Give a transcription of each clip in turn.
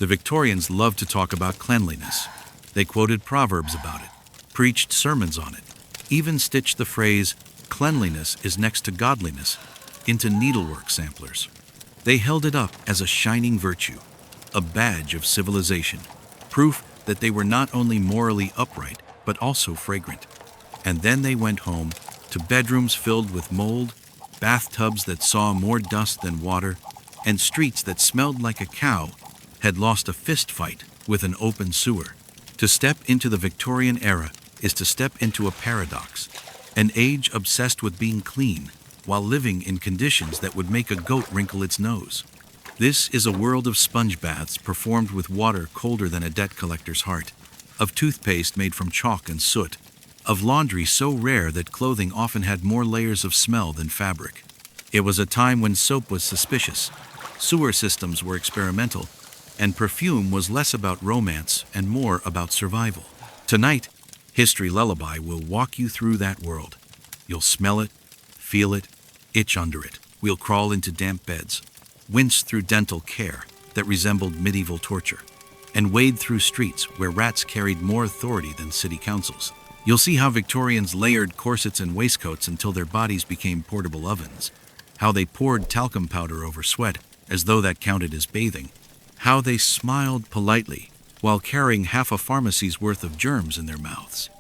The Victorians loved to talk about cleanliness. They quoted proverbs about it, preached sermons on it, even stitched the phrase, "cleanliness is next to godliness," into needlework samplers. They held it up as a shining virtue, a badge of civilization, proof that they were not only morally upright, but also fragrant. And then they went home to bedrooms filled with mold, bathtubs that saw more dust than water, and streets that smelled like a cow had lost a fist fight with an open sewer. To step into the Victorian era is to step into a paradox, an age obsessed with being clean while living in conditions that would make a goat wrinkle its nose. This is a world of sponge baths performed with water colder than a debt collector's heart, of toothpaste made from chalk and soot, of laundry so rare that clothing often had more layers of smell than fabric. It was a time when soap was suspicious, sewer systems were experimental, and perfume was less about romance and more about survival. Tonight, History Lullaby will walk you through that world. You'll smell it, feel it, itch under it. We'll crawl into damp beds, wince through dental care that resembled medieval torture, and wade through streets where rats carried more authority than city councils. You'll see how Victorians layered corsets and waistcoats until their bodies became portable ovens, how they poured talcum powder over sweat as though that counted as bathing, how they smiled politely while carrying half a pharmacy's worth of germs in their mouths.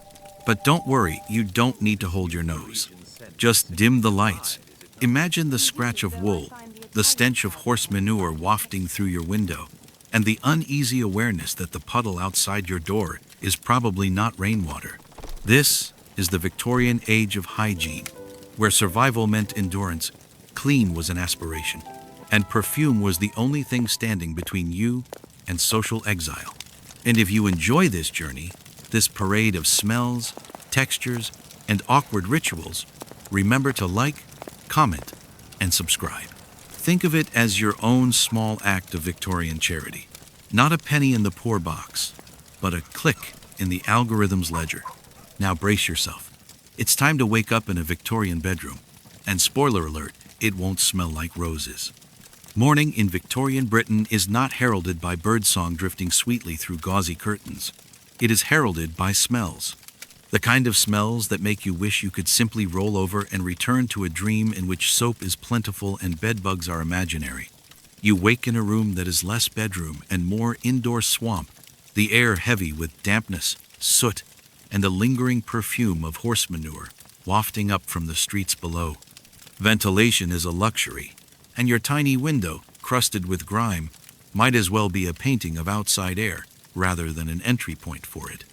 But don't worry, you don't need to hold your nose. Just dim the lights. Imagine the scratch of wool, the stench of horse manure wafting through your window, and the uneasy awareness that the puddle outside your door is probably not rainwater. This is the Victorian age of hygiene, where survival meant endurance, clean was an aspiration, and perfume was the only thing standing between you and social exile. And if you enjoy this journey, this parade of smells, textures, and awkward rituals, remember to like, comment, and subscribe. Think of it as your own small act of Victorian charity. Not a penny in the poor box, but a click in the algorithm's ledger. Now brace yourself. It's time to wake up in a Victorian bedroom. And spoiler alert, it won't smell like roses. Morning in Victorian Britain is not heralded by birdsong drifting sweetly through gauzy curtains. It is heralded by smells. The kind of smells that make you wish you could simply roll over and return to a dream in which soap is plentiful and bedbugs are imaginary. You wake in a room that is less bedroom and more indoor swamp, the air heavy with dampness, soot, and a lingering perfume of horse manure wafting up from the streets below. Ventilation is a luxury, and your tiny window, crusted with grime, might as well be a painting of outside air rather than an entry point for it.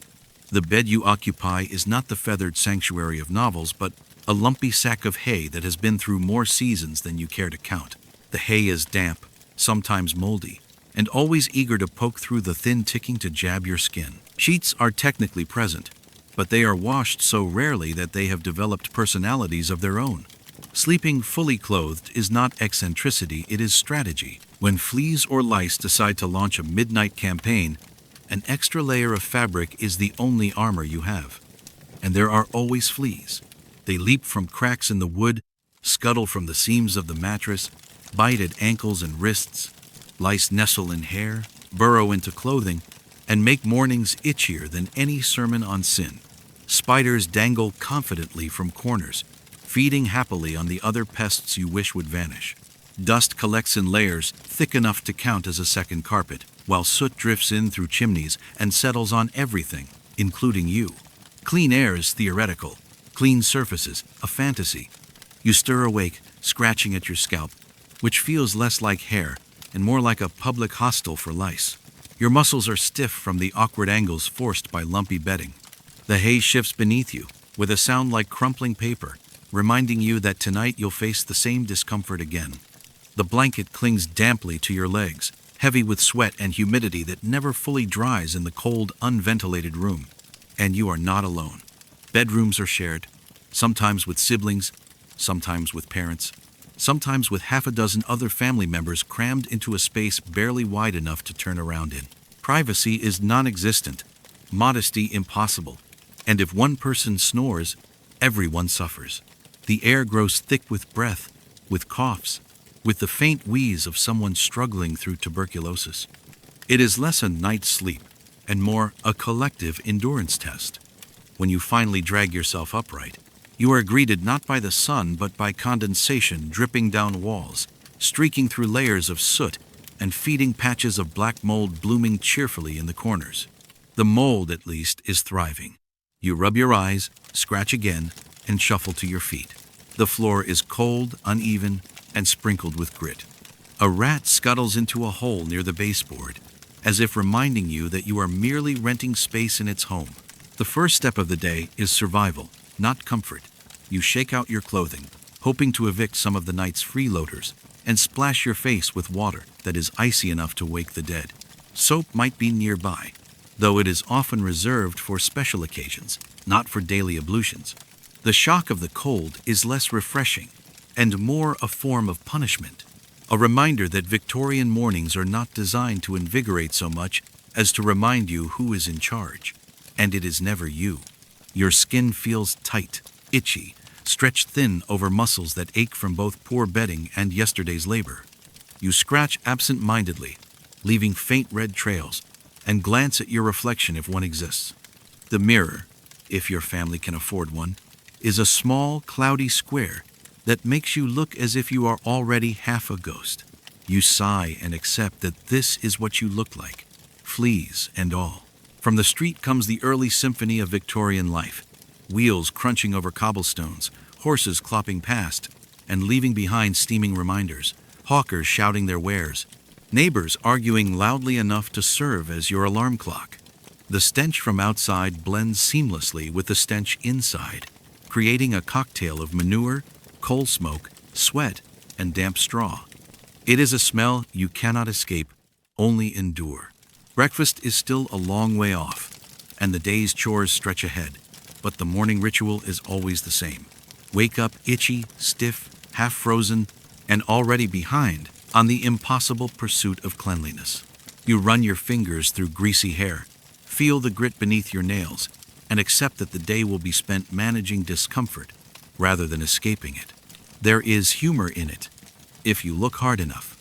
The bed you occupy is not the feathered sanctuary of novels, but a lumpy sack of hay that has been through more seasons than you care to count. The hay is damp, sometimes moldy, and always eager to poke through the thin ticking to jab your skin. Sheets are technically present, but they are washed so rarely that they have developed personalities of their own. Sleeping fully clothed is not eccentricity, it is strategy. When fleas or lice decide to launch a midnight campaign, an extra layer of fabric is the only armor you have. And there are always fleas. They leap from cracks in the wood, scuttle from the seams of the mattress, bite at ankles and wrists. Lice nestle in hair, burrow into clothing, and make mornings itchier than any sermon on sin. Spiders dangle confidently from corners, feeding happily on the other pests you wish would vanish. Dust collects in layers thick enough to count as a second carpet, while soot drifts in through chimneys and settles on everything, including you. Clean air is theoretical, clean surfaces, a fantasy. You stir awake, scratching at your scalp, which feels less like hair and more like a public hostel for lice. Your muscles are stiff from the awkward angles forced by lumpy bedding. The hay shifts beneath you, with a sound like crumpling paper, reminding you that tonight you'll face the same discomfort again. The blanket clings damply to your legs, heavy with sweat and humidity that never fully dries in the cold, unventilated room. And you are not alone. Bedrooms are shared, sometimes with siblings, sometimes with parents, sometimes with half a dozen other family members crammed into a space barely wide enough to turn around in. Privacy is non-existent, modesty impossible, and if one person snores, everyone suffers. The air grows thick with breath, with coughs, with the faint wheeze of someone struggling through tuberculosis. It is less a night's sleep and more a collective endurance test. When you finally drag yourself upright, you are greeted not by the sun but by condensation dripping down walls, streaking through layers of soot, and feeding patches of black mold blooming cheerfully in the corners. The mold, at least, is thriving. You rub your eyes, scratch again, and shuffle to your feet. The floor is cold, uneven, and sprinkled with grit. A rat scuttles into a hole near the baseboard, as if reminding you that you are merely renting space in its home. The first step of the day is survival, not comfort. You shake out your clothing, hoping to evict some of the night's freeloaders, and splash your face with water that is icy enough to wake the dead. Soap might be nearby, though it is often reserved for special occasions, not for daily ablutions. The shock of the cold is less refreshing and more a form of punishment, a reminder that Victorian mornings are not designed to invigorate so much as to remind you who is in charge. And it is never you. Your skin feels tight, itchy, stretched thin over muscles that ache from both poor bedding and yesterday's labor. You scratch absent-mindedly, leaving faint red trails, and glance at your reflection if one exists. The mirror, if your family can afford one, is a small, cloudy square that makes you look as if you are already half a ghost. You sigh and accept that this is what you look like, fleas and all. From the street comes the early symphony of Victorian life, wheels crunching over cobblestones, horses clopping past, and leaving behind steaming reminders, hawkers shouting their wares, neighbors arguing loudly enough to serve as your alarm clock. The stench from outside blends seamlessly with the stench inside, creating a cocktail of manure, coal smoke, sweat, and damp straw. It is a smell you cannot escape, only endure. Breakfast is still a long way off, and the day's chores stretch ahead, but the morning ritual is always the same. Wake up itchy, stiff, half-frozen, and already behind on the impossible pursuit of cleanliness. You run your fingers through greasy hair, feel the grit beneath your nails, and accept that the day will be spent managing discomfort rather than escaping it. There is humor in it, if you look hard enough.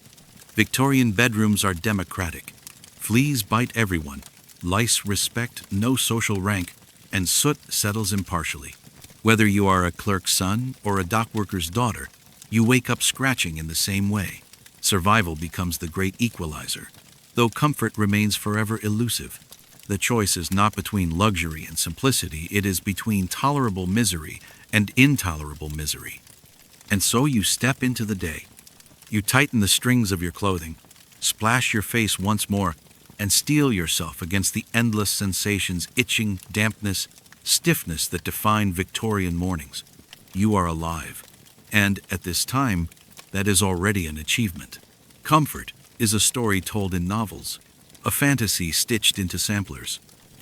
Victorian bedrooms are democratic. Fleas bite everyone, lice respect no social rank, and soot settles impartially. Whether you are a clerk's son or a dockworker's daughter, you wake up scratching in the same way. Survival becomes the great equalizer, though comfort remains forever elusive. The choice is not between luxury and simplicity, it is between tolerable misery and intolerable misery. And so you step into the day. You tighten the strings of your clothing, splash your face once more, and steel yourself against the endless sensations, itching, dampness, stiffness that define Victorian mornings. You are alive, and at this time, that is already an achievement. Comfort is a story told in novels, a fantasy stitched into samplers.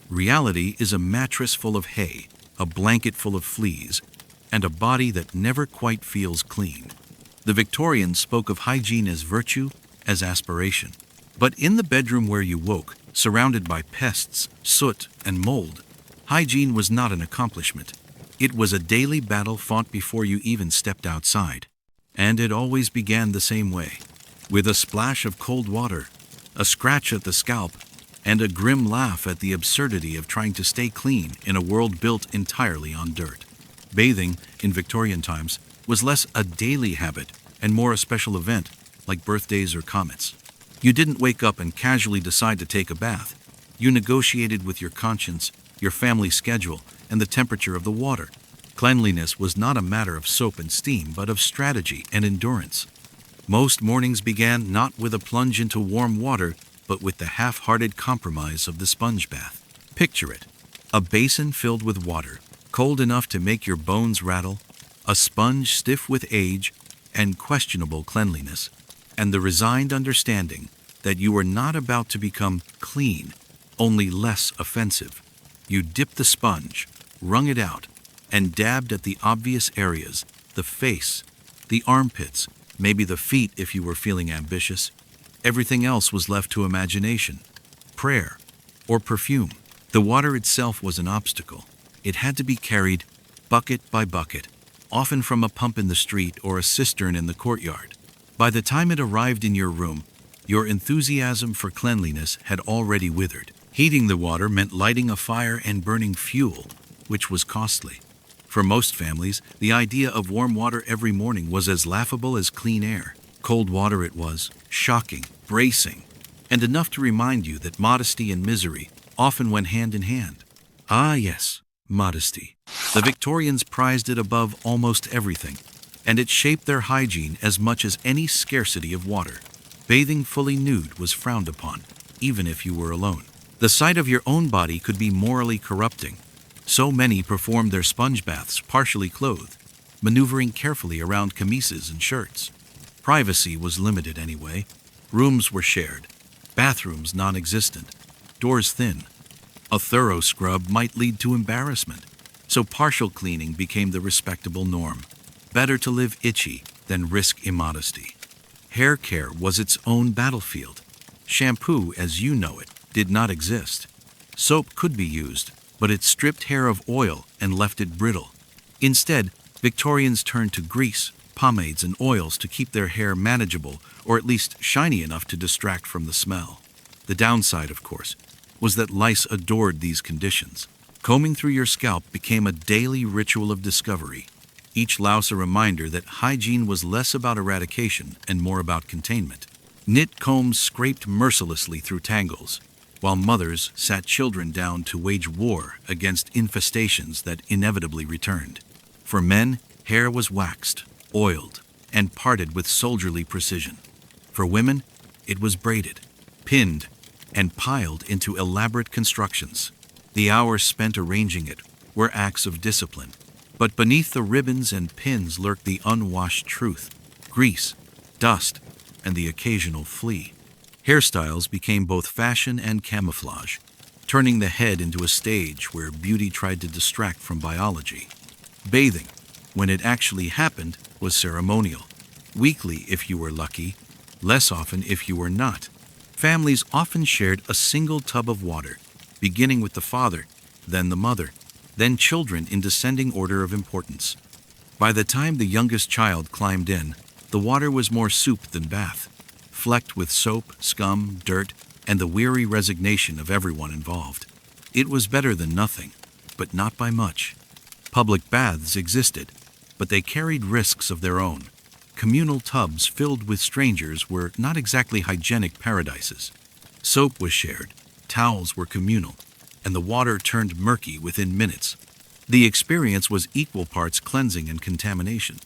Reality is a mattress full of hay, a blanket full of fleas, and a body that never quite feels clean. The Victorians spoke of hygiene as virtue, as aspiration. But in the bedroom where you woke, surrounded by pests, soot, and mold, hygiene was not an accomplishment. It was a daily battle fought before you even stepped outside. And it always began the same way, with a splash of cold water, a scratch at the scalp, and a grim laugh at the absurdity of trying to stay clean in a world built entirely on dirt. Bathing, in Victorian times, was less a daily habit and more a special event, like birthdays or comets. You didn't wake up and casually decide to take a bath. You negotiated with your conscience, your family schedule, and the temperature of the water. Cleanliness was not a matter of soap and steam, but of strategy and endurance. Most mornings began not with a plunge into warm water, but with the half-hearted compromise of the sponge bath. Picture it: a basin filled with water, cold enough to make your bones rattle, a sponge stiff with age and questionable cleanliness, and the resigned understanding that you were not about to become clean, only less offensive. You dipped the sponge, wrung it out, and dabbed at the obvious areas: the face, the armpits, maybe the feet if you were feeling ambitious. Everything else was left to imagination, prayer, or perfume. The water itself was an obstacle. It had to be carried bucket by bucket, often from a pump in the street or a cistern in the courtyard. By the time it arrived in your room, Your enthusiasm for cleanliness had already withered. Heating the water meant lighting a fire and burning fuel, which was costly. For most families, the idea of warm water every morning was as laughable as clean air. Cold water it was, shocking, bracing, and enough to remind you that modesty and misery often went hand in hand. Ah yes, modesty. The Victorians prized it above almost everything, and it shaped their hygiene as much as any scarcity of water. Bathing fully nude was frowned upon, even if you were alone. The sight of your own body could be morally corrupting. So many performed their sponge baths partially clothed, maneuvering carefully around chemises and shirts. Privacy was limited anyway. Rooms were shared, bathrooms non-existent, doors thin. A thorough scrub might lead to embarrassment, so partial cleaning became the respectable norm. Better to live itchy than risk immodesty. Hair care was its own battlefield. Shampoo, as you know it, did not exist. Soap could be used, but it stripped hair of oil and left it brittle. Instead, Victorians turned to grease, pomades, and oils to keep their hair manageable, or at least shiny enough to distract from the smell. The downside, of course, was that lice adored these conditions. Combing through your scalp became a daily ritual of discovery, each louse a reminder that hygiene was less about eradication and more about containment. Knit combs scraped mercilessly through tangles, while mothers sat children down to wage war against infestations that inevitably returned. For men, hair was waxed, oiled, and parted with soldierly precision. For women, it was braided, pinned, and piled into elaborate constructions. The hours spent arranging it were acts of discipline, but beneath the ribbons and pins lurked the unwashed truth: grease, dust, and the occasional flea. Hairstyles became both fashion and camouflage, turning the head into a stage where beauty tried to distract from biology. Bathing, when it actually happened, was ceremonial. Weekly if you were lucky, less often if you were not. Families often shared a single tub of water, beginning with the father, then the mother, then children in descending order of importance. By the time the youngest child climbed in, the water was more soup than bath, flecked with soap, scum, dirt, and the weary resignation of everyone involved. It was better than nothing, but not by much. Public baths existed, but they carried risks of their own. Communal tubs filled with strangers were not exactly hygienic paradises. Soap was shared, towels were communal, and the water turned murky within minutes. The experience was equal parts cleansing and contamination,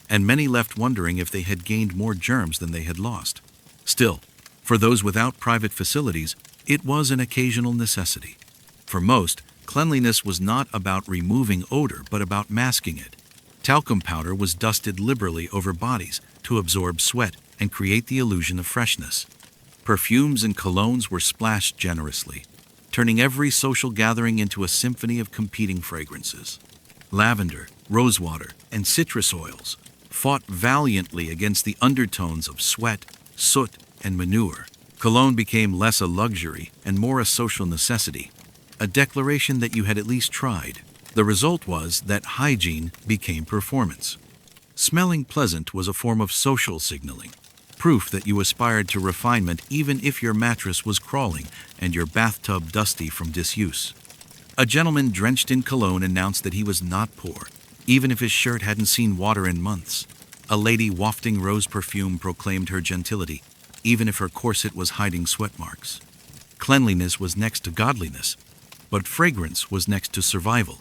and many left wondering if they had gained more germs than they had lost. Still, for those without private facilities, it was an occasional necessity. For most, cleanliness was not about removing odor, but about masking it. Talcum powder was dusted liberally over bodies to absorb sweat and create the illusion of freshness. Perfumes and colognes were splashed generously, turning every social gathering into a symphony of competing fragrances. Lavender, rosewater, and citrus oils fought valiantly against the undertones of sweat, soot, and manure. Cologne became less a luxury and more a social necessity, a declaration that you had at least tried. The result was that hygiene became performance. Smelling pleasant was a form of social signaling, proof that you aspired to refinement even if your mattress was crawling and your bathtub dusty from disuse. A gentleman drenched in cologne announced that he was not poor, even if his shirt hadn't seen water in months. A lady wafting rose perfume proclaimed her gentility, even if her corset was hiding sweat marks. Cleanliness was next to godliness, but fragrance was next to survival.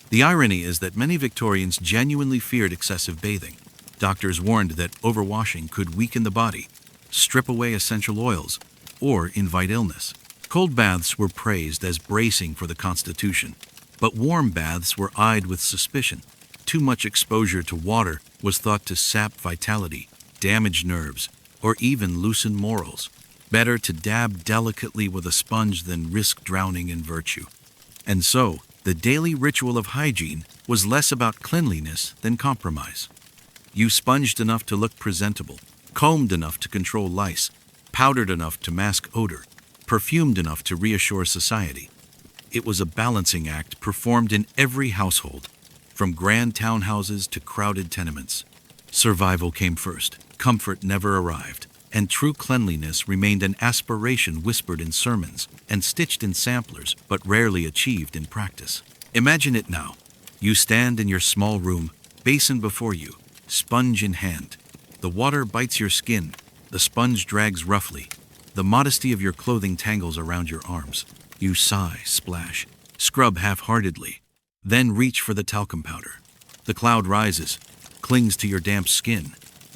The irony is that many Victorians genuinely feared excessive bathing. Doctors warned that overwashing could weaken the body, strip away essential oils, or invite illness. Cold baths were praised as bracing for the constitution, but warm baths were eyed with suspicion. Too much exposure to water was thought to sap vitality, damage nerves, or even loosen morals. Better to dab delicately with a sponge than risk drowning in virtue. And so, the daily ritual of hygiene was less about cleanliness than compromise. You sponged enough to look presentable, combed enough to control lice, powdered enough to mask odor, perfumed enough to reassure society. It was a balancing act performed in every household, from grand townhouses to crowded tenements. Survival came first, comfort never arrived, and true cleanliness remained an aspiration whispered in sermons and stitched in samplers, but rarely achieved in practice. Imagine it now. You stand in your small room, basin before you, sponge in hand. The water bites your skin, the sponge drags roughly. The modesty of your clothing tangles around your arms. You sigh, splash, scrub half-heartedly, then reach for the talcum powder. The cloud rises, clings to your damp skin,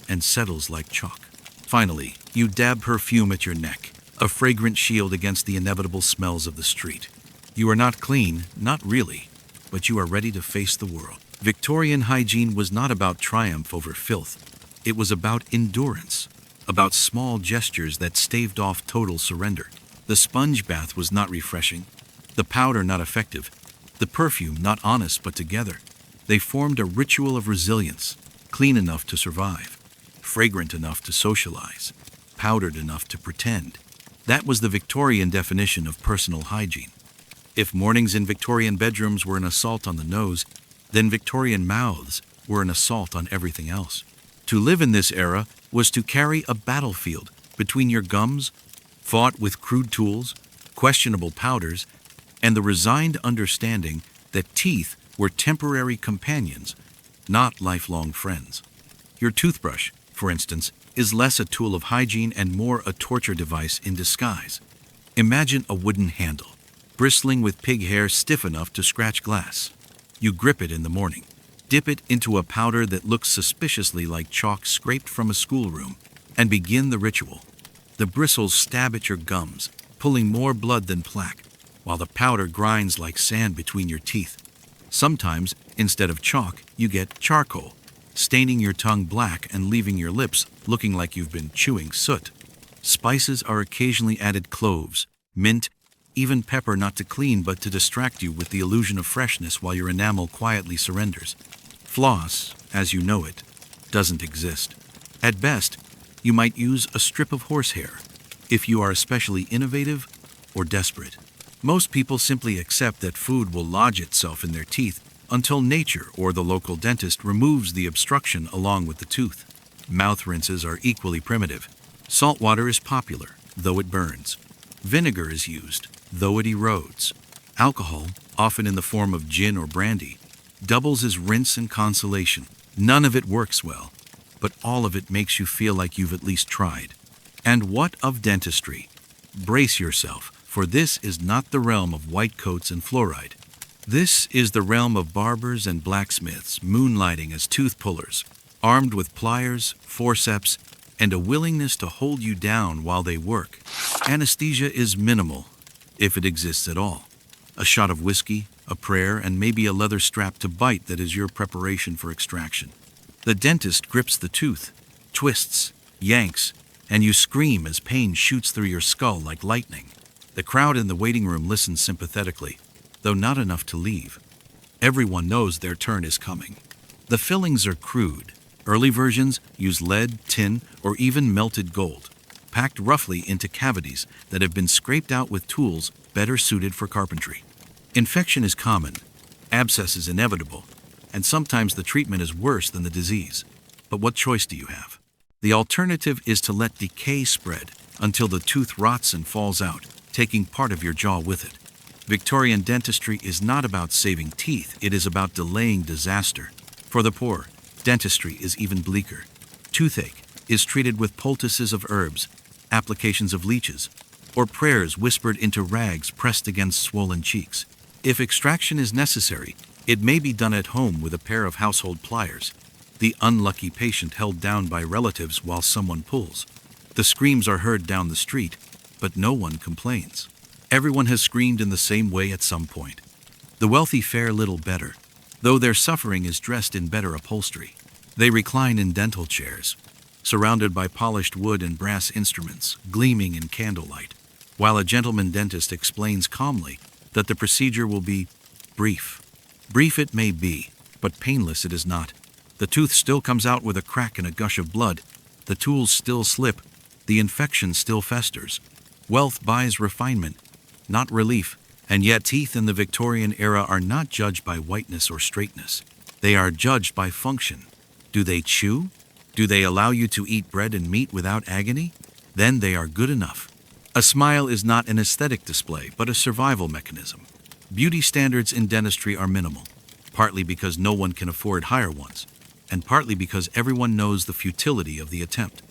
and settles like chalk. Finally, you dab perfume at your neck, a fragrant shield against the inevitable smells of the street. You are not clean, not really, but you are ready to face the world. Victorian hygiene was not about triumph over filth. It was about endurance, about small gestures that staved off total surrender. The sponge bath was not refreshing, the powder not effective, the perfume not honest but together. They formed a ritual of resilience, clean enough to survive, fragrant enough to socialize, powdered enough to pretend. That was the Victorian definition of personal hygiene. If mornings in Victorian bedrooms were an assault on the nose, then Victorian mouths were an assault on everything else. To live in this era was to carry a battlefield between your gums, fought with crude tools, questionable powders, and the resigned understanding that teeth were temporary companions, not lifelong friends. Your toothbrush, for instance, is less a tool of hygiene and more a torture device in disguise. Imagine a wooden handle, bristling with pig hair stiff enough to scratch glass. You grip it in the morning, dip it into a powder that looks suspiciously like chalk scraped from a schoolroom, and begin the ritual. The bristles stab at your gums, pulling more blood than plaque, while the powder grinds like sand between your teeth. Sometimes, instead of chalk, you get charcoal, staining your tongue black and leaving your lips looking like you've been chewing soot. Spices are occasionally added: cloves, mint, even pepper, not to clean but to distract you with the illusion of freshness while your enamel quietly surrenders. Floss, as you know it, doesn't exist. At best, you might use a strip of horsehair, if you are especially innovative or desperate. Most people simply accept that food will lodge itself in their teeth until nature or the local dentist removes the obstruction along with the tooth. Mouth rinses are equally primitive. Salt water is popular, though it burns. Vinegar is used, though it erodes. Alcohol, often in the form of gin or brandy, doubles as rinse and consolation. None of it works well, but all of it makes you feel like you've at least tried. And what of dentistry? Brace yourself, for this is not the realm of white coats and fluoride. This is the realm of barbers and blacksmiths moonlighting as tooth pullers, armed with pliers, forceps, and a willingness to hold you down while they work. Anesthesia is minimal, if it exists at all. A shot of whiskey, a prayer, and maybe a leather strap to bite that is your preparation for extraction. The dentist grips the tooth, twists, yanks, and you scream as pain shoots through your skull like lightning. The crowd in the waiting room listens sympathetically, though not enough to leave. Everyone knows their turn is coming. The fillings are crude. Early versions use lead, tin, or even melted gold, packed roughly into cavities that have been scraped out with tools better suited for carpentry. Infection is common, abscess is inevitable, and sometimes the treatment is worse than the disease. But what choice do you have? The alternative is to let decay spread until the tooth rots and falls out, taking part of your jaw with it. Victorian dentistry is not about saving teeth, it is about delaying disaster. For the poor, dentistry is even bleaker. Toothache is treated with poultices of herbs, applications of leeches, or prayers whispered into rags pressed against swollen cheeks. If extraction is necessary, it may be done at home with a pair of household pliers, the unlucky patient held down by relatives while someone pulls. The screams are heard down the street, but no one complains. Everyone has screamed in the same way at some point. The wealthy fare little better, though their suffering is dressed in better upholstery. They recline in dental chairs, surrounded by polished wood and brass instruments, gleaming in candlelight, while a gentleman dentist explains calmly that the procedure will be brief. Brief it may be, but painless it is not. The tooth still comes out with a crack and a gush of blood. The tools still slip. The infection still festers. Wealth buys refinement, not relief. And yet teeth in the Victorian era are not judged by whiteness or straightness. They are judged by function. Do they chew? Do they allow you to eat bread and meat without agony? then they are good enough. A smile is not an aesthetic display, but a survival mechanism. Beauty standards in dentistry are minimal, partly because no one can afford higher ones, and partly because everyone knows the futility of the attempt.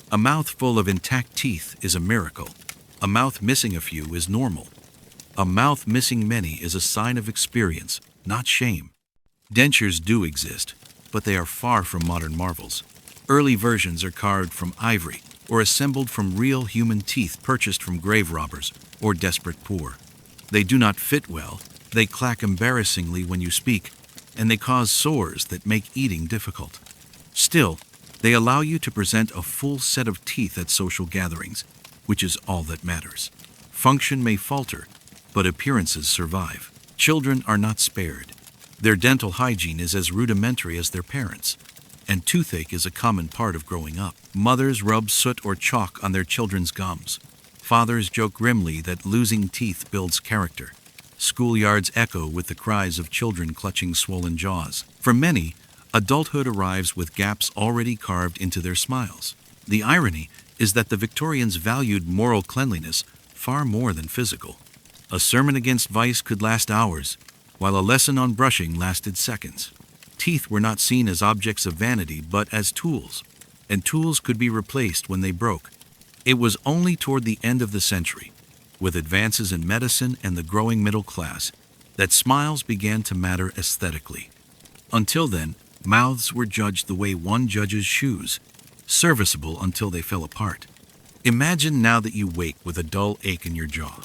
A mouth full of intact teeth is a miracle. A mouth missing a few is normal. A mouth missing many is a sign of experience, not shame. Dentures do exist, but they are far from modern marvels. Early versions are carved from ivory or assembled from real human teeth purchased from grave robbers or desperate poor. They do not fit well, they clack embarrassingly when you speak, and they cause sores that make eating difficult. Still, they allow you to present a full set of teeth at social gatherings, which is all that matters. Function may falter, but appearances survive. Children are not spared. Their dental hygiene is as rudimentary as their parents', and toothache is a common part of growing up. Mothers rub soot or chalk on their children's gums. Fathers joke grimly that losing teeth builds character. Schoolyards echo with the cries of children clutching swollen jaws. For many, adulthood arrives with gaps already carved into their smiles. The irony is that the Victorians valued moral cleanliness far more than physical. A sermon against vice could last hours, while a lesson on brushing lasted seconds. Teeth were not seen as objects of vanity, but as tools, and tools could be replaced when they broke. It was only toward the end of the century, with advances in medicine and the growing middle class, that smiles began to matter aesthetically. Until then, mouths were judged the way one judges shoes, serviceable until they fell apart. Imagine now that you wake with a dull ache in your jaw.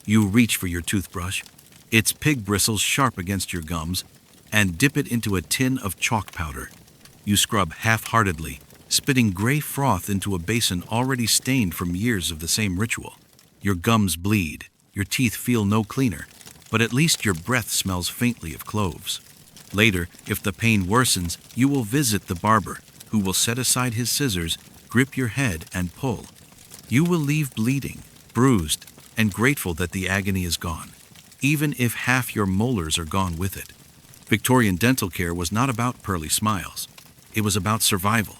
You reach for your toothbrush, its pig bristles sharp against your gums, and dip it into a tin of chalk powder. You scrub half-heartedly, spitting gray froth into a basin already stained from years of the same ritual. Your gums bleed, your teeth feel no cleaner, but at least your breath smells faintly of cloves. Later, if the pain worsens, you will visit the barber, who will set aside his scissors, grip your head, and pull. You will leave bleeding, bruised, and grateful that the agony is gone, even if half your molars are gone with it. Victorian dental care was not about pearly smiles. It was about survival,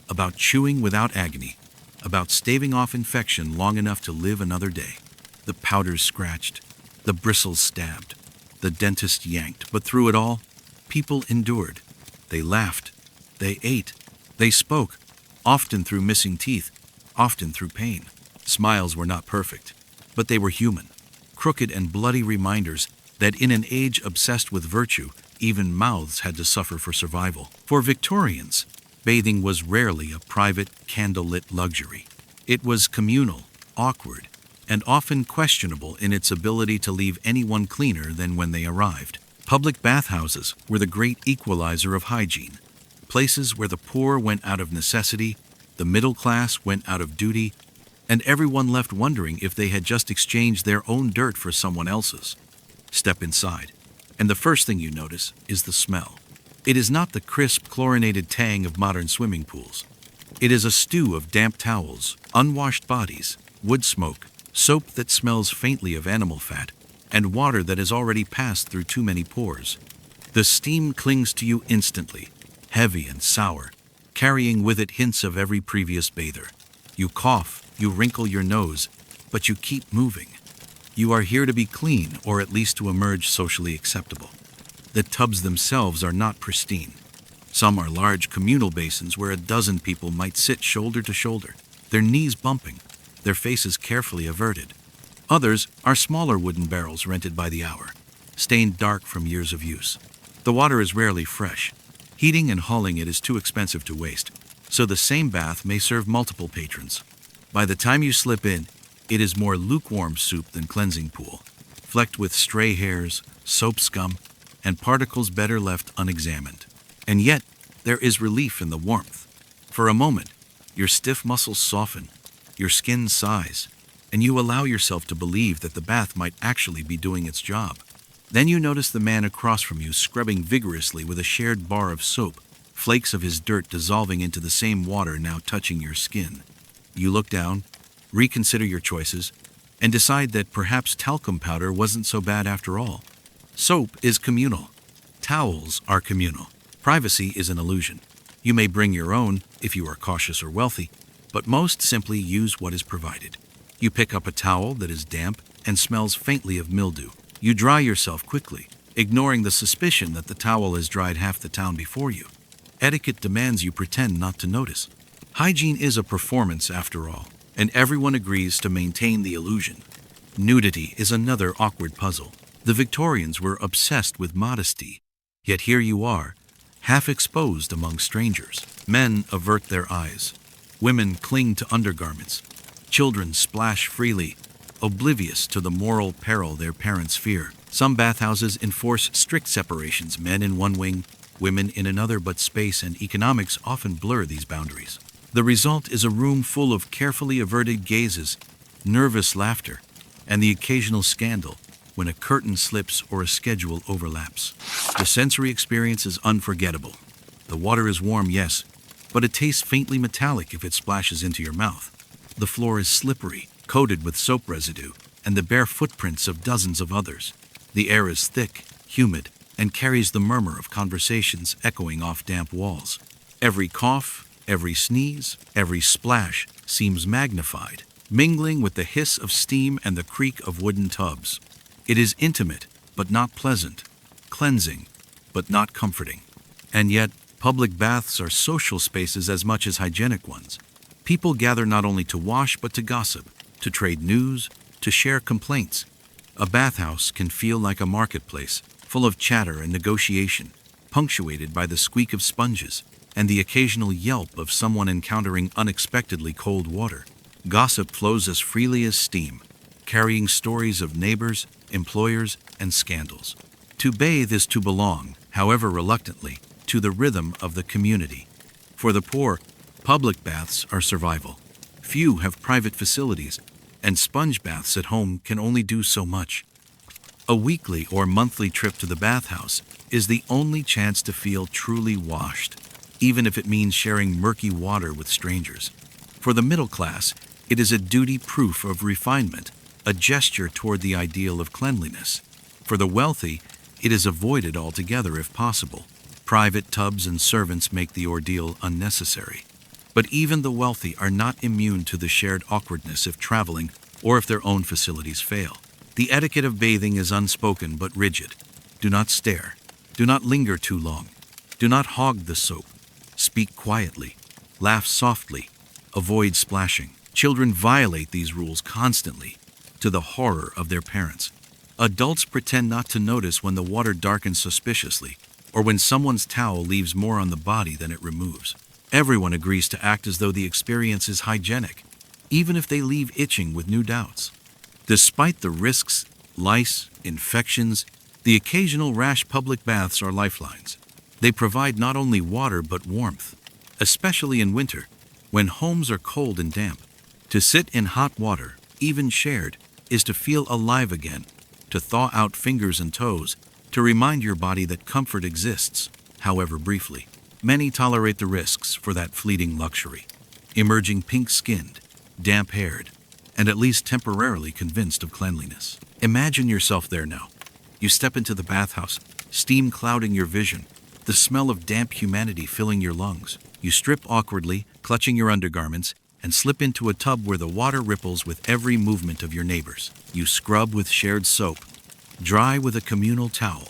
about chewing without agony, about staving off infection long enough to live another day. The powders scratched, the bristles stabbed, the dentist yanked, but through it all, people endured. They laughed, they ate, they spoke, often through missing teeth, often through pain. Smiles were not perfect, but they were human, crooked and bloody reminders that in an age obsessed with virtue, even mouths had to suffer for survival. For Victorians, bathing was rarely a private, candlelit luxury. It was communal, awkward, and often questionable in its ability to leave anyone cleaner than when they arrived. Public bathhouses were the great equalizer of hygiene, places where the poor went out of necessity, the middle class went out of duty, and everyone left wondering if they had just exchanged their own dirt for someone else's. Step inside, and the first thing you notice is the smell. It is not the crisp, chlorinated tang of modern swimming pools. It is a stew of damp towels, unwashed bodies, wood smoke, soap that smells faintly of animal fat, and water that has already passed through too many pores. The steam clings to you instantly, heavy and sour, carrying with it hints of every previous bather. You cough, you wrinkle your nose, but you keep moving. You are here to be clean, or at least to emerge socially acceptable. The tubs themselves are not pristine. Some are large communal basins where a dozen people might sit shoulder to shoulder, their knees bumping, their faces carefully averted. Others are smaller wooden barrels rented by the hour, stained dark from years of use. The water is rarely fresh. Heating and hauling it is too expensive to waste, so the same bath may serve multiple patrons. By the time you slip in, it is more lukewarm soup than cleansing pool, flecked with stray hairs, soap scum, and particles better left unexamined. And yet, there is relief in the warmth. For a moment, your stiff muscles soften, your skin sighs, and you allow yourself to believe that the bath might actually be doing its job. Then you notice the man across from you scrubbing vigorously with a shared bar of soap, flakes of his dirt dissolving into the same water now touching your skin. You look down, reconsider your choices, and decide that perhaps talcum powder wasn't so bad after all. Soap is communal. Towels are communal. Privacy is an illusion. You may bring your own if you are cautious or wealthy, but most simply use what is provided. You pick up a towel that is damp and smells faintly of mildew. You dry yourself quickly, ignoring the suspicion that the towel has dried half the town before you. Etiquette demands you pretend not to notice. Hygiene is a performance after all, and everyone agrees to maintain the illusion. Nudity is another awkward puzzle. The Victorians were obsessed with modesty, yet here you are, half exposed among strangers. Men avert their eyes. Women cling to undergarments. Children splash freely, oblivious to the moral peril their parents fear. Some bathhouses enforce strict separations, men in one wing, women in another, but space and economics often blur these boundaries. The result is a room full of carefully averted gazes, nervous laughter, and the occasional scandal when a curtain slips or a schedule overlaps. The sensory experience is unforgettable. The water is warm, yes, but it tastes faintly metallic if it splashes into your mouth. The floor is slippery, coated with soap residue, and the bare footprints of dozens of others. The air is thick, humid, and carries the murmur of conversations echoing off damp walls. Every cough, every sneeze, every splash seems magnified, mingling with the hiss of steam and the creak of wooden tubs. It is intimate, but not pleasant, cleansing, but not comforting. And yet, public baths are social spaces as much as hygienic ones. People gather not only to wash, but to gossip, to trade news, to share complaints. A bathhouse can feel like a marketplace, full of chatter and negotiation, punctuated by the squeak of sponges and the occasional yelp of someone encountering unexpectedly cold water. Gossip flows as freely as steam, carrying stories of neighbors, employers, and scandals. To bathe is to belong, however reluctantly, to the rhythm of the community. For the poor, public baths are survival. Few have private facilities, and sponge baths at home can only do so much. A weekly or monthly trip to the bathhouse is the only chance to feel truly washed, even if it means sharing murky water with strangers. For the middle class, it is a duty proof of refinement, a gesture toward the ideal of cleanliness. For the wealthy, it is avoided altogether if possible. Private tubs and servants make the ordeal unnecessary. But even the wealthy are not immune to the shared awkwardness if traveling or if their own facilities fail. The etiquette of bathing is unspoken but rigid. Do not stare. Do not linger too long. Do not hog the soap. Speak quietly. Laugh softly. Avoid splashing. Children violate these rules constantly, to the horror of their parents. Adults pretend not to notice when the water darkens suspiciously, or when someone's towel leaves more on the body than it removes. Everyone agrees to act as though the experience is hygienic, even if they leave itching with new doubts. Despite the risks, lice, infections, the occasional rash, public baths are lifelines. They provide not only water but warmth, especially in winter, when homes are cold and damp. To sit in hot water, even shared, is to feel alive again, to thaw out fingers and toes, to remind your body that comfort exists, however briefly. Many tolerate the risks for that fleeting luxury, emerging pink-skinned, damp-haired, and at least temporarily convinced of cleanliness. Imagine yourself there now. You step into the bathhouse, steam clouding your vision, the smell of damp humanity filling your lungs. You strip awkwardly, clutching your undergarments, and slip into a tub where the water ripples with every movement of your neighbors. You scrub with shared soap, dry with a communal towel,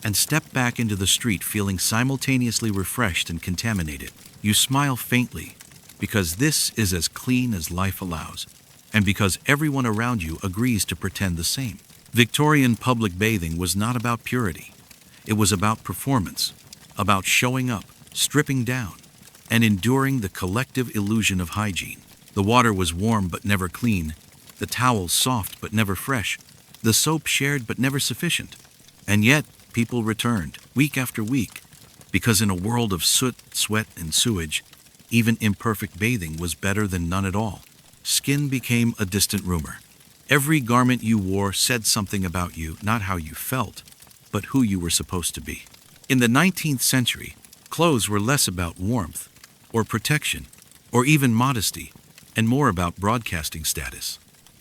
and step back into the street feeling simultaneously refreshed and contaminated. You smile faintly, because this is as clean as life allows, and because everyone around you agrees to pretend the same. Victorian public bathing was not about purity. It was about performance, about showing up, stripping down, and enduring the collective illusion of hygiene. The water was warm but never clean, the towels soft but never fresh, the soap shared but never sufficient. And yet, people returned, week after week, because in a world of soot, sweat, and sewage, even imperfect bathing was better than none at all. Skin became a distant rumor. Every garment you wore said something about you, not how you felt, but who you were supposed to be. In the 19th century, clothes were less about warmth, or protection, or even modesty, and more about broadcasting status.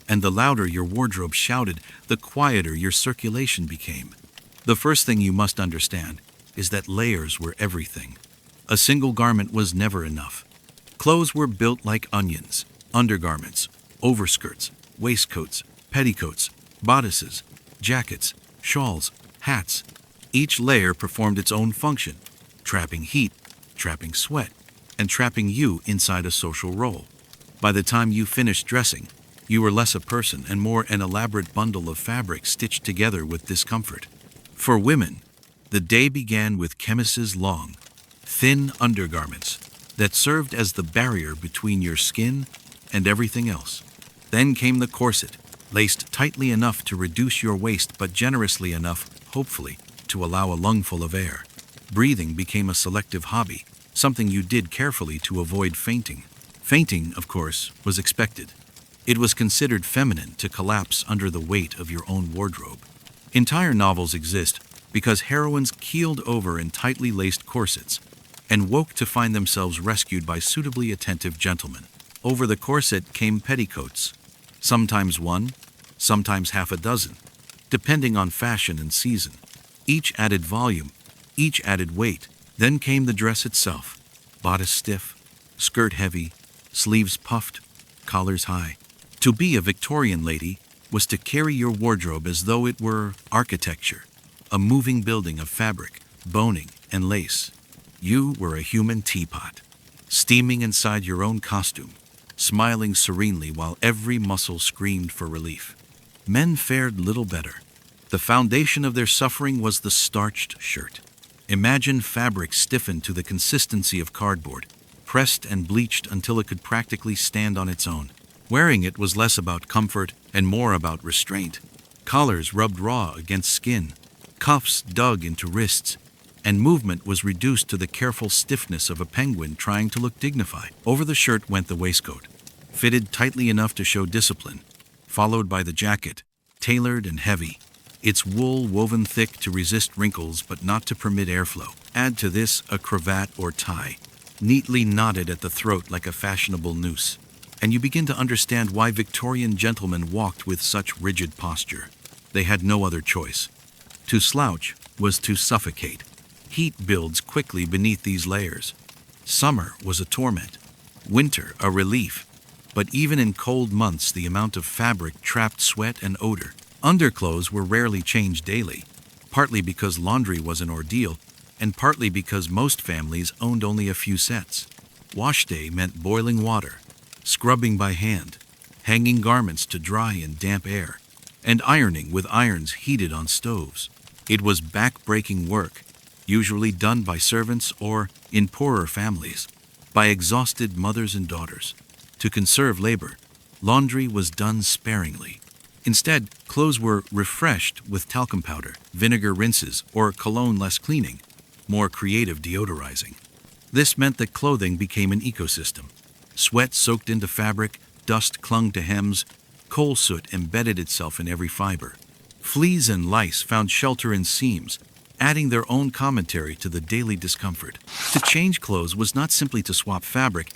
And the louder your wardrobe shouted, the quieter your circulation became. The first thing you must understand is that layers were everything. A single garment was never enough. Clothes were built like onions: undergarments, overskirts, waistcoats, petticoats, bodices, jackets, shawls, hats. Each layer performed its own function, trapping heat, trapping sweat, and trapping you inside a social role. By the time you finished dressing, you were less a person and more an elaborate bundle of fabric stitched together with discomfort. For women, the day began with chemises' long, thin undergarments that served as the barrier between your skin and everything else. Then came the corset, laced tightly enough to reduce your waist but generously enough, hopefully, to allow a lungful of air. Breathing became a selective hobby, something you did carefully to avoid fainting. Fainting, of course, was expected. It was considered feminine to collapse under the weight of your own wardrobe. Entire novels exist because heroines keeled over in tightly laced corsets and woke to find themselves rescued by suitably attentive gentlemen. Over the corset came petticoats, sometimes one, sometimes half a dozen, depending on fashion and season. Each added volume, each added weight. Then came the dress itself: bodice stiff, skirt heavy, sleeves puffed, collars high. To be a Victorian lady was to carry your wardrobe as though it were architecture, a moving building of fabric, boning, and lace. You were a human teapot, steaming inside your own costume, smiling serenely while every muscle screamed for relief. Men fared little better. The foundation of their suffering was the starched shirt. Imagine fabric stiffened to the consistency of cardboard, pressed and bleached until it could practically stand on its own. Wearing it was less about comfort and more about restraint. Collars rubbed raw against skin, cuffs dug into wrists, and movement was reduced to the careful stiffness of a penguin trying to look dignified. Over the shirt went the waistcoat, fitted tightly enough to show discipline, followed by the jacket, tailored and heavy, its wool woven thick to resist wrinkles but not to permit airflow. Add to this a cravat or tie, neatly knotted at the throat like a fashionable noose, and you begin to understand why Victorian gentlemen walked with such rigid posture. They had no other choice. To slouch was to suffocate. Heat builds quickly beneath these layers. Summer was a torment, winter a relief, but even in cold months the amount of fabric trapped sweat and odor. Underclothes were rarely changed daily, partly because laundry was an ordeal, and partly because most families owned only a few sets. Wash day meant boiling water, scrubbing by hand, hanging garments to dry in damp air, and ironing with irons heated on stoves. It was back-breaking work, usually done by servants or, in poorer families, by exhausted mothers and daughters. To conserve labor, laundry was done sparingly. Instead, clothes were refreshed with talcum powder, vinegar rinses, or cologne less cleaning, more creative deodorizing. This meant that clothing became an ecosystem. Sweat soaked into fabric, dust clung to hems, coal soot embedded itself in every fiber. Fleas and lice found shelter in seams, adding their own commentary to the daily discomfort. To change clothes was not simply to swap fabric,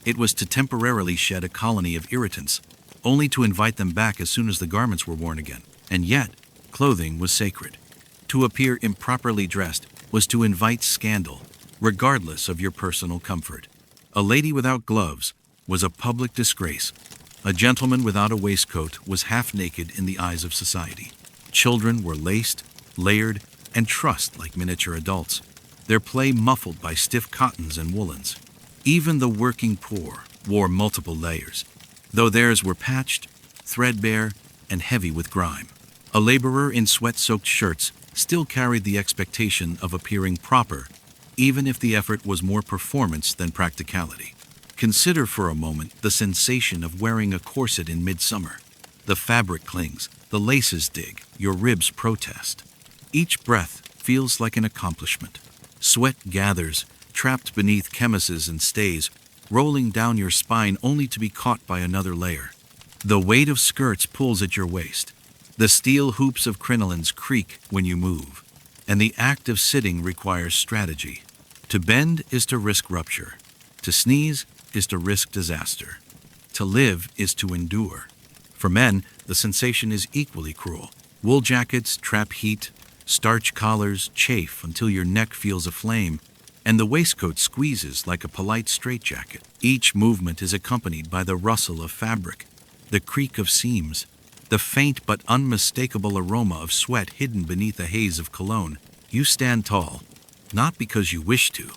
it was to temporarily shed a colony of irritants, only to invite them back as soon as the garments were worn again. And yet, clothing was sacred. To appear improperly dressed was to invite scandal, regardless of your personal comfort. A lady without gloves was a public disgrace. A gentleman without a waistcoat was half naked in the eyes of society. Children were laced, layered, and trussed like miniature adults, their play muffled by stiff cottons and woolens. Even the working poor wore multiple layers, though theirs were patched, threadbare, and heavy with grime. A laborer in sweat-soaked shirts still carried the expectation of appearing proper, even if the effort was more performance than practicality. Consider for a moment the sensation of wearing a corset in midsummer. The fabric clings, the laces dig, your ribs protest. Each breath feels like an accomplishment. Sweat gathers, trapped beneath chemises and stays, rolling down your spine only to be caught by another layer. The weight of skirts pulls at your waist. The steel hoops of crinolines creak when you move, and the act of sitting requires strategy. To bend is to risk rupture. To sneeze is to risk disaster. To live is to endure. For men, the sensation is equally cruel. Wool jackets trap heat, starch collars chafe until your neck feels aflame, and the waistcoat squeezes like a polite straitjacket. Each movement is accompanied by the rustle of fabric, the creak of seams, the faint but unmistakable aroma of sweat hidden beneath a haze of cologne. You stand tall, not because you wish to,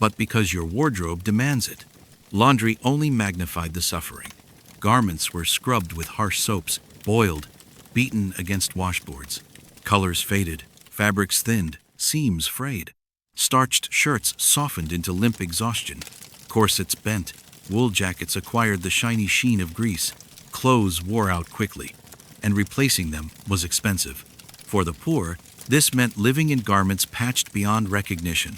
but because your wardrobe demands it. Laundry only magnified the suffering. Garments were scrubbed with harsh soaps, boiled, beaten against washboards. Colors faded, fabrics thinned, seams frayed. Starched shirts softened into limp exhaustion. Corsets bent, wool jackets acquired the shiny sheen of grease. Clothes wore out quickly, and replacing them was expensive. For the poor, this meant living in garments patched beyond recognition.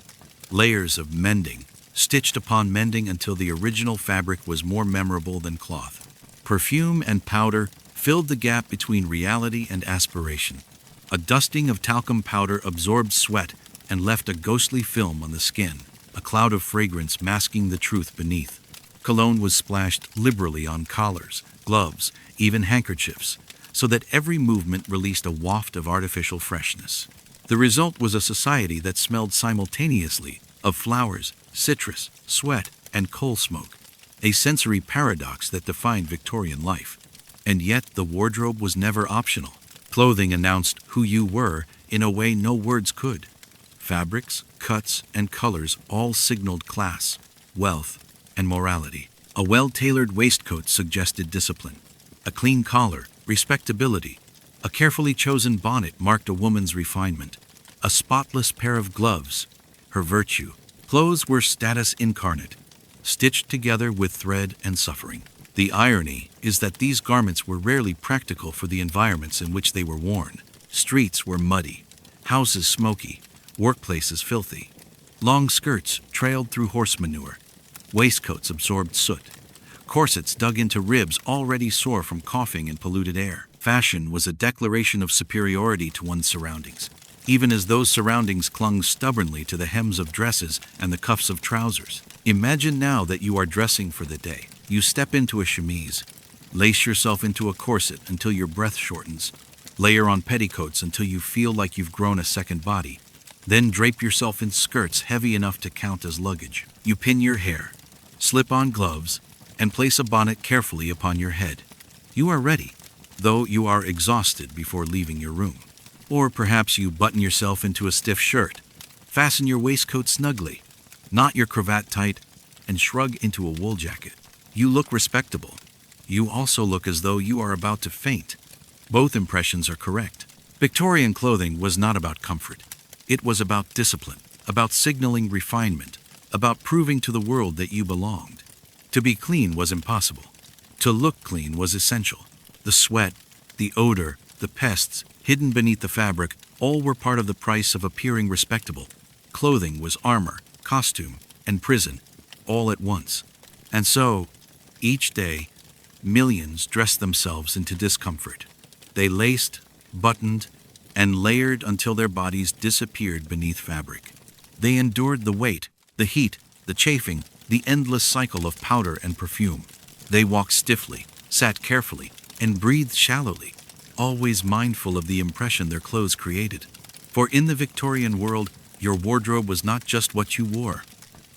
Layers of mending, stitched upon mending until the original fabric was more memorable than cloth. Perfume and powder filled the gap between reality and aspiration. A dusting of talcum powder absorbed sweat and left a ghostly film on the skin, a cloud of fragrance masking the truth beneath. Cologne was splashed liberally on collars, gloves, even handkerchiefs, so that every movement released a waft of artificial freshness. The result was a society that smelled simultaneously of flowers, citrus, sweat, and coal smoke, a sensory paradox that defined Victorian life. And yet the wardrobe was never optional. Clothing announced who you were in a way no words could. Fabrics, cuts, and colors all signaled class, wealth, and morality. A well-tailored waistcoat suggested discipline. A clean collar, respectability. A carefully chosen bonnet marked a woman's refinement. A spotless pair of gloves, her virtue. Clothes were status incarnate, stitched together with thread and suffering. The irony is that these garments were rarely practical for the environments in which they were worn. Streets were muddy, houses smoky, workplaces filthy. Long skirts trailed through horse manure. Waistcoats absorbed soot. Corsets dug into ribs already sore from coughing and polluted air. Fashion was a declaration of superiority to one's surroundings, even as those surroundings clung stubbornly to the hems of dresses and the cuffs of trousers. Imagine now that you are dressing for the day. You step into a chemise, lace yourself into a corset until your breath shortens, layer on petticoats until you feel like you've grown a second body, then drape yourself in skirts heavy enough to count as luggage. You pin your hair, slip on gloves, and place a bonnet carefully upon your head. You are ready, though you are exhausted before leaving your room. Or perhaps you button yourself into a stiff shirt, fasten your waistcoat snugly, knot your cravat tight, and shrug into a wool jacket. You look respectable. You also look as though you are about to faint. Both impressions are correct. Victorian clothing was not about comfort. It was about discipline, about signaling refinement, about proving to the world that you belonged. To be clean was impossible. To look clean was essential. The sweat, the odor, the pests, hidden beneath the fabric, all were part of the price of appearing respectable. Clothing was armor, costume, and prison, all at once. And so, each day, millions dressed themselves into discomfort. They laced, buttoned, and layered until their bodies disappeared beneath fabric. They endured the weight, the heat, the chafing, the endless cycle of powder and perfume. They walked stiffly, sat carefully, and breathed shallowly, always mindful of the impression their clothes created. For in the Victorian world, your wardrobe was not just what you wore.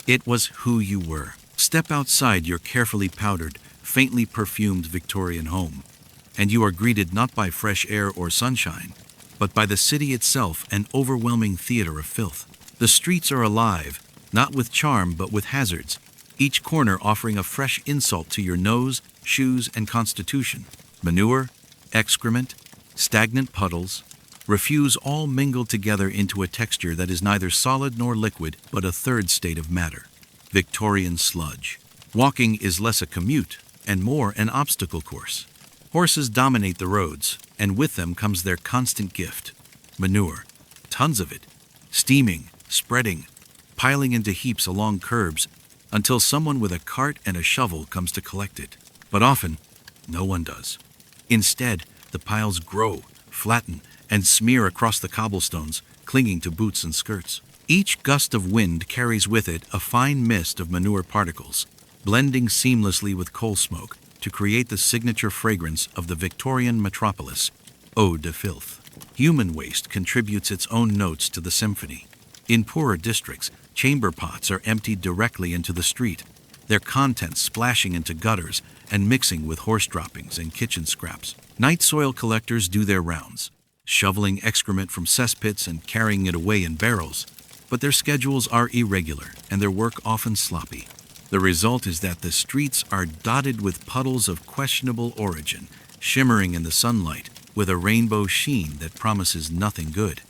It was who you were. Step outside your carefully powdered, faintly perfumed Victorian home, and you are greeted not by fresh air or sunshine, but by the city itself, an overwhelming theater of filth. The streets are alive, not with charm but with hazards, each corner offering a fresh insult to your nose, shoes, and constitution. Manure, excrement, stagnant puddles, refuse all mingle together into a texture that is neither solid nor liquid, but a third state of matter. Victorian sludge. Walking is less a commute and more an obstacle course. Horses dominate the roads, and with them comes their constant gift, manure. Tons of it, steaming, spreading, piling into heaps along curbs until someone with a cart and a shovel comes to collect it. But often, no one does. Instead, the piles grow, flatten, and smear across the cobblestones, clinging to boots and skirts. Each gust of wind carries with it a fine mist of manure particles, blending seamlessly with coal smoke to create the signature fragrance of the Victorian metropolis, eau de filth. Human waste contributes its own notes to the symphony. In poorer districts, chamber pots are emptied directly into the street, their contents splashing into gutters and mixing with horse droppings and kitchen scraps. Night soil collectors do their rounds, shoveling excrement from cesspits and carrying it away in barrels, but their schedules are irregular and their work often sloppy. The result is that the streets are dotted with puddles of questionable origin, shimmering in the sunlight with a rainbow sheen that promises nothing good.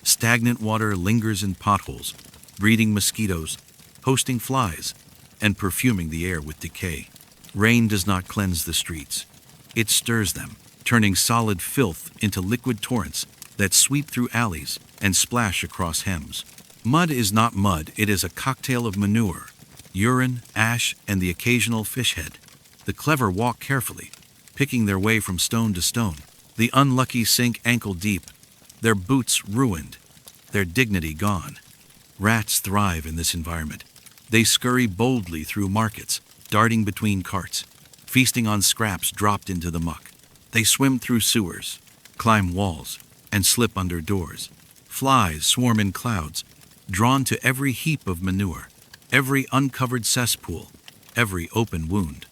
Stagnant water lingers in potholes, breeding mosquitoes, hosting flies, and perfuming the air with decay. Rain does not cleanse the streets. It stirs them, turning solid filth into liquid torrents that sweep through alleys and splash across hems. Mud is not mud, it is a cocktail of manure, urine, ash, and the occasional fish head. The clever walk carefully, picking their way from stone to stone. The unlucky sink ankle deep, their boots ruined, their dignity gone. Rats thrive in this environment. They scurry boldly through markets, darting between carts, feasting on scraps dropped into the muck. They swim through sewers, climb walls, and slip under doors. Flies swarm in clouds, drawn to every heap of manure, every uncovered cesspool, every open wound.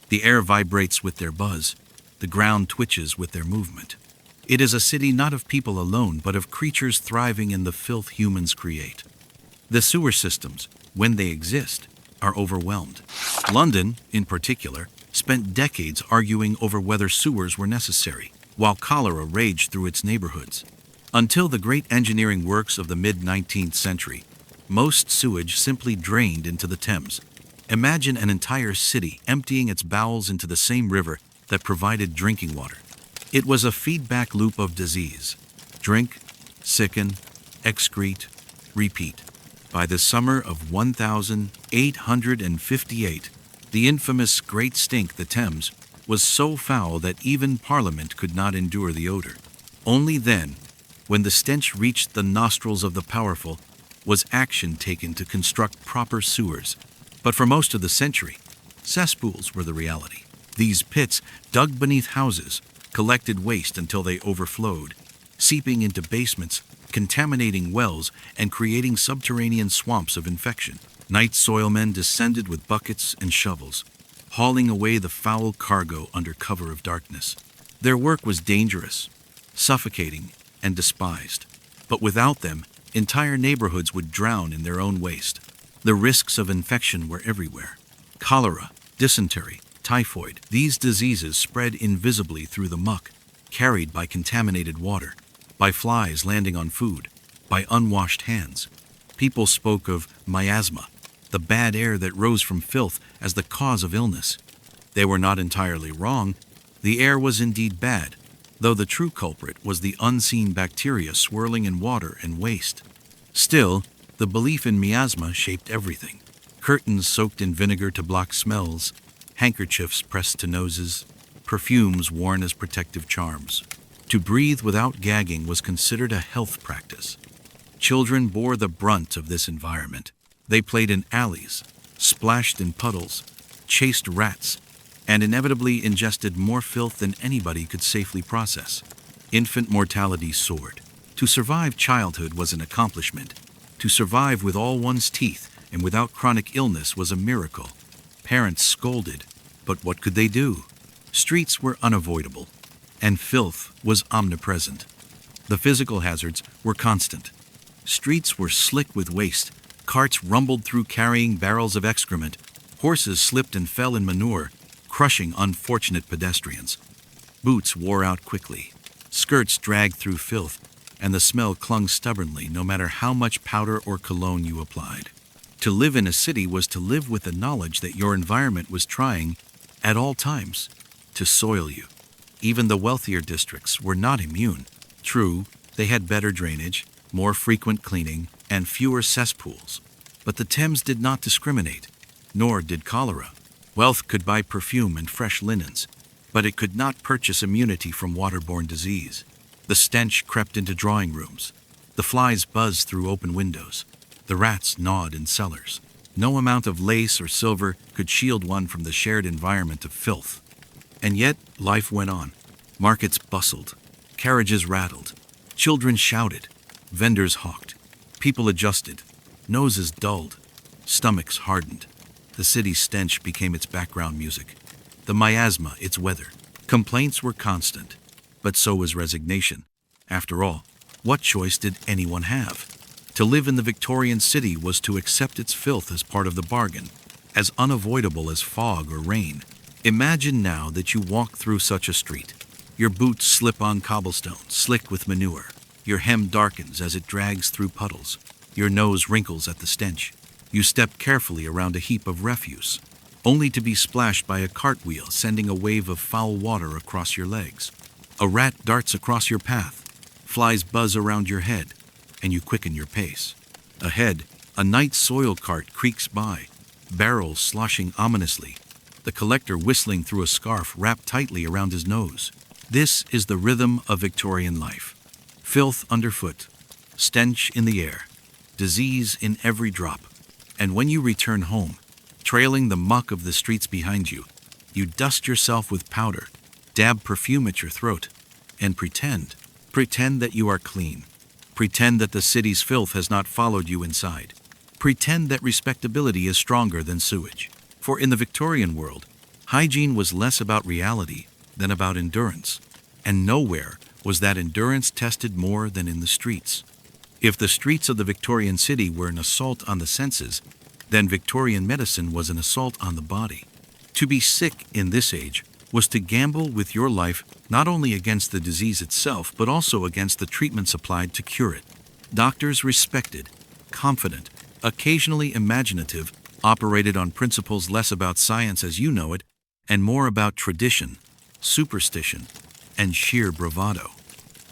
The air vibrates with their buzz, the ground twitches with their movement. It is a city not of people alone, but of creatures thriving in the filth humans create. The sewer systems, when they exist, are overwhelmed. London, in particular, spent decades arguing over whether sewers were necessary, while cholera raged through its neighborhoods. Until the great engineering works of the mid-19th century, most sewage simply drained into the Thames. Imagine an entire city emptying its bowels into the same river that provided drinking water. It was a feedback loop of disease. Drink, sicken, excrete, repeat. By the summer of 1858, the infamous Great Stink, the Thames, was so foul that even Parliament could not endure the odor. Only then, when the stench reached the nostrils of the powerful, was action taken to construct proper sewers. But for most of the century, cesspools were the reality. These pits, dug beneath houses, collected waste until they overflowed, seeping into basements, contaminating wells, and creating subterranean swamps of infection. Night soilmen descended with buckets and shovels, hauling away the foul cargo under cover of darkness. Their work was dangerous, suffocating, and despised. But without them, entire neighborhoods would drown in their own waste. The risks of infection were everywhere. Cholera, dysentery, typhoid, these diseases spread invisibly through the muck, carried by contaminated water, by flies landing on food, by unwashed hands. People spoke of miasma, the bad air that rose from filth, as the cause of illness. They were not entirely wrong. The air was indeed bad, though the true culprit was the unseen bacteria swirling in water and waste. Still, the belief in miasma shaped everything. Curtains soaked in vinegar to block smells, handkerchiefs pressed to noses, perfumes worn as protective charms. To breathe without gagging was considered a health practice. Children bore the brunt of this environment. They played in alleys, splashed in puddles, chased rats, and inevitably ingested more filth than anybody could safely process. Infant mortality soared. To survive childhood was an accomplishment. To survive with all one's teeth and without chronic illness was a miracle. Parents scolded, but what could they do? Streets were unavoidable, and filth was omnipresent. The physical hazards were constant. Streets were slick with waste. Carts rumbled through carrying barrels of excrement. Horses slipped and fell in manure, crushing unfortunate pedestrians. Boots wore out quickly. Skirts dragged through filth, and the smell clung stubbornly no matter how much powder or cologne you applied. To live in a city was to live with the knowledge that your environment was trying, at all times, to soil you. Even the wealthier districts were not immune. True, they had better drainage, more frequent cleaning, and fewer cesspools. But the Thames did not discriminate, nor did cholera. Wealth could buy perfume and fresh linens, but it could not purchase immunity from waterborne disease. The stench crept into drawing rooms. The flies buzzed through open windows. The rats gnawed in cellars. No amount of lace or silver could shield one from the shared environment of filth. And yet, life went on. Markets bustled. Carriages rattled. Children shouted. Vendors hawked. People adjusted, noses dulled, stomachs hardened. The city's stench became its background music, the miasma its weather. Complaints were constant, but so was resignation. After all, what choice did anyone have? To live in the Victorian city was to accept its filth as part of the bargain, as unavoidable as fog or rain. Imagine now that you walk through such a street. Your boots slip on cobblestone, slick with manure. Your hem darkens as it drags through puddles. Your nose wrinkles at the stench. You step carefully around a heap of refuse, only to be splashed by a cartwheel sending a wave of foul water across your legs. A rat darts across your path, flies buzz around your head, and you quicken your pace. Ahead, a night soil cart creaks by, barrels sloshing ominously, the collector whistling through a scarf wrapped tightly around his nose. This is the rhythm of Victorian life. Filth underfoot, stench in the air, disease in every drop. And when you return home, trailing the muck of the streets behind you, you dust yourself with powder, dab perfume at your throat, and pretend that you are clean. Pretend that the city's filth has not followed you inside. Pretend that respectability is stronger than sewage. For in the Victorian world, hygiene was less about reality than about endurance, and nowhere was that endurance tested more than in the streets. If the streets of the Victorian city were an assault on the senses, then Victorian medicine was an assault on the body. To be sick in this age was to gamble with your life not only against the disease itself, but also against the treatments applied to cure it. Doctors respected, confident, occasionally imaginative, operated on principles less about science as you know it, and more about tradition, superstition, and sheer bravado.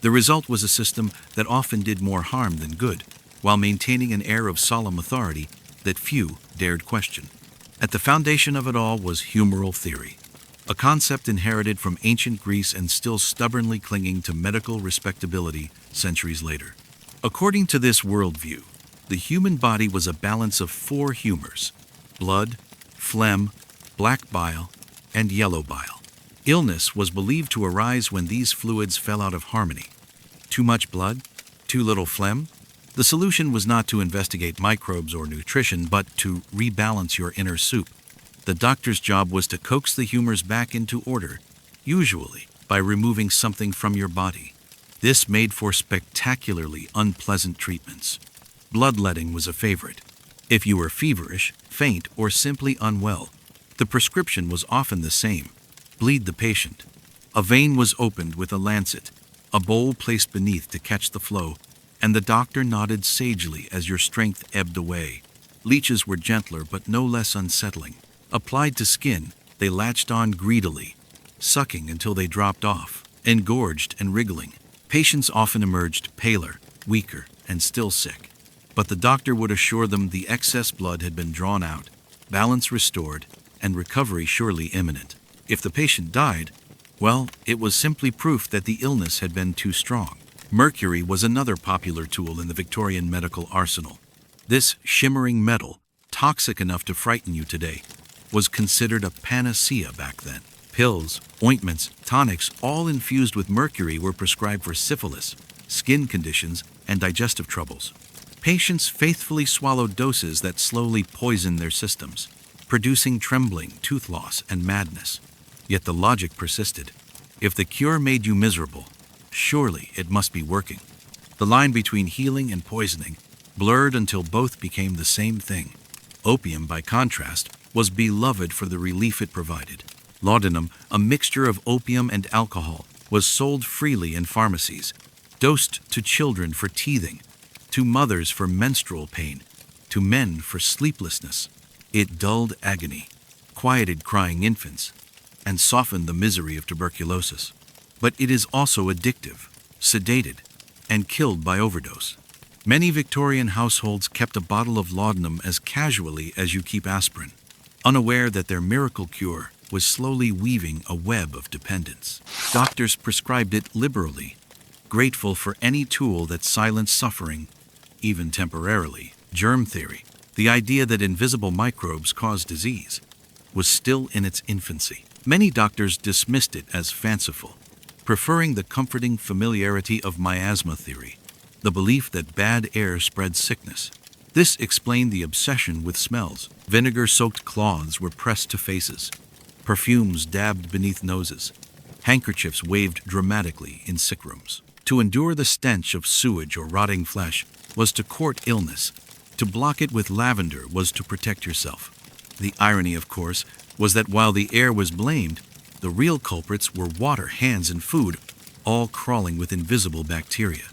The result was a system that often did more harm than good, while maintaining an air of solemn authority that few dared question. At the foundation of it all was humoral theory, a concept inherited from ancient Greece and still stubbornly clinging to medical respectability centuries later. According to this worldview, the human body was a balance of four humors: blood, phlegm, black bile, and yellow bile. Illness was believed to arise when these fluids fell out of harmony. Too much blood? Too little phlegm? The solution was not to investigate microbes or nutrition, but to rebalance your inner soup. The doctor's job was to coax the humors back into order, usually by removing something from your body. This made for spectacularly unpleasant treatments. Bloodletting was a favorite. If you were feverish, faint, or simply unwell, the prescription was often the same: bleed the patient. A vein was opened with a lancet, a bowl placed beneath to catch the flow, and the doctor nodded sagely as your strength ebbed away. Leeches were gentler but no less unsettling. Applied to skin, they latched on greedily, sucking until they dropped off, engorged and wriggling. Patients often emerged paler, weaker, and still sick. But the doctor would assure them the excess blood had been drawn out, balance restored, and recovery surely imminent. If the patient died, well, it was simply proof that the illness had been too strong. Mercury was another popular tool in the Victorian medical arsenal. This shimmering metal, toxic enough to frighten you today, was considered a panacea back then. Pills, ointments, tonics, all infused with mercury were prescribed for syphilis, skin conditions, and digestive troubles. Patients faithfully swallowed doses that slowly poisoned their systems, producing trembling, tooth loss, and madness. Yet the logic persisted. If the cure made you miserable, surely it must be working. The line between healing and poisoning blurred until both became the same thing. Opium, by contrast, was beloved for the relief it provided. Laudanum, a mixture of opium and alcohol, was sold freely in pharmacies, dosed to children for teething, to mothers for menstrual pain, to men for sleeplessness. It dulled agony, quieted crying infants, and softened the misery of tuberculosis. But it is also addictive, sedated, and killed by overdose. Many Victorian households kept a bottle of laudanum as casually as you keep aspirin, unaware that their miracle cure was slowly weaving a web of dependence. Doctors prescribed it liberally, grateful for any tool that silenced suffering, even temporarily. Germ theory, the idea that invisible microbes cause disease, was still in its infancy. Many doctors dismissed it as fanciful, preferring the comforting familiarity of miasma theory, the belief that bad air spreads sickness. This explained the obsession with smells. Vinegar-soaked cloths were pressed to faces, perfumes dabbed beneath noses, handkerchiefs waved dramatically in sick rooms. To endure the stench of sewage or rotting flesh was to court illness. To block it with lavender was to protect yourself. The irony, of course, was that while the air was blamed, the real culprits were water, hands, and food, all crawling with invisible bacteria.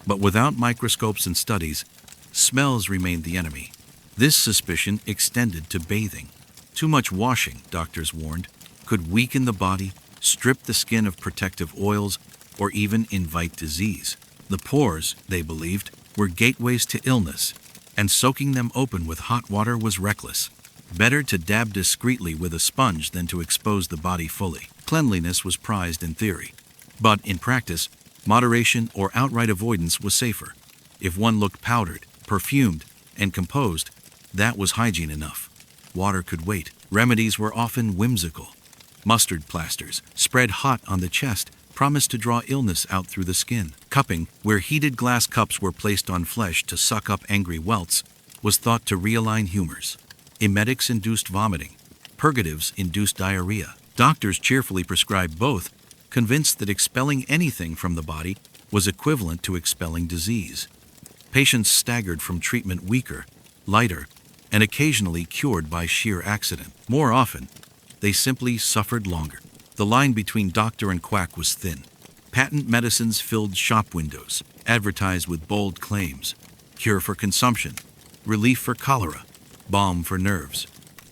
But without microscopes and studies, smells remained the enemy. This suspicion extended to bathing. Too much washing, doctors warned, could weaken the body, strip the skin of protective oils, or even invite disease. The pores, they believed, were gateways to illness, and soaking them open with hot water was reckless. Better to dab discreetly with a sponge than to expose the body fully. Cleanliness was prized in theory, but in practice, moderation or outright avoidance was safer. If one looked powdered, perfumed, and composed, that was hygiene enough. Water could wait. Remedies were often whimsical. Mustard plasters, spread hot on the chest, promised to draw illness out through the skin. Cupping, where heated glass cups were placed on flesh to suck up angry welts, was thought to realign humors. Emetics induced vomiting. Purgatives induced diarrhea. Doctors cheerfully prescribed both, convinced that expelling anything from the body was equivalent to expelling disease. Patients staggered from treatment weaker, lighter, and occasionally cured by sheer accident. More often, they simply suffered longer. The line between doctor and quack was thin. Patent medicines filled shop windows, advertised with bold claims: cure for consumption, relief for cholera, balm for nerves.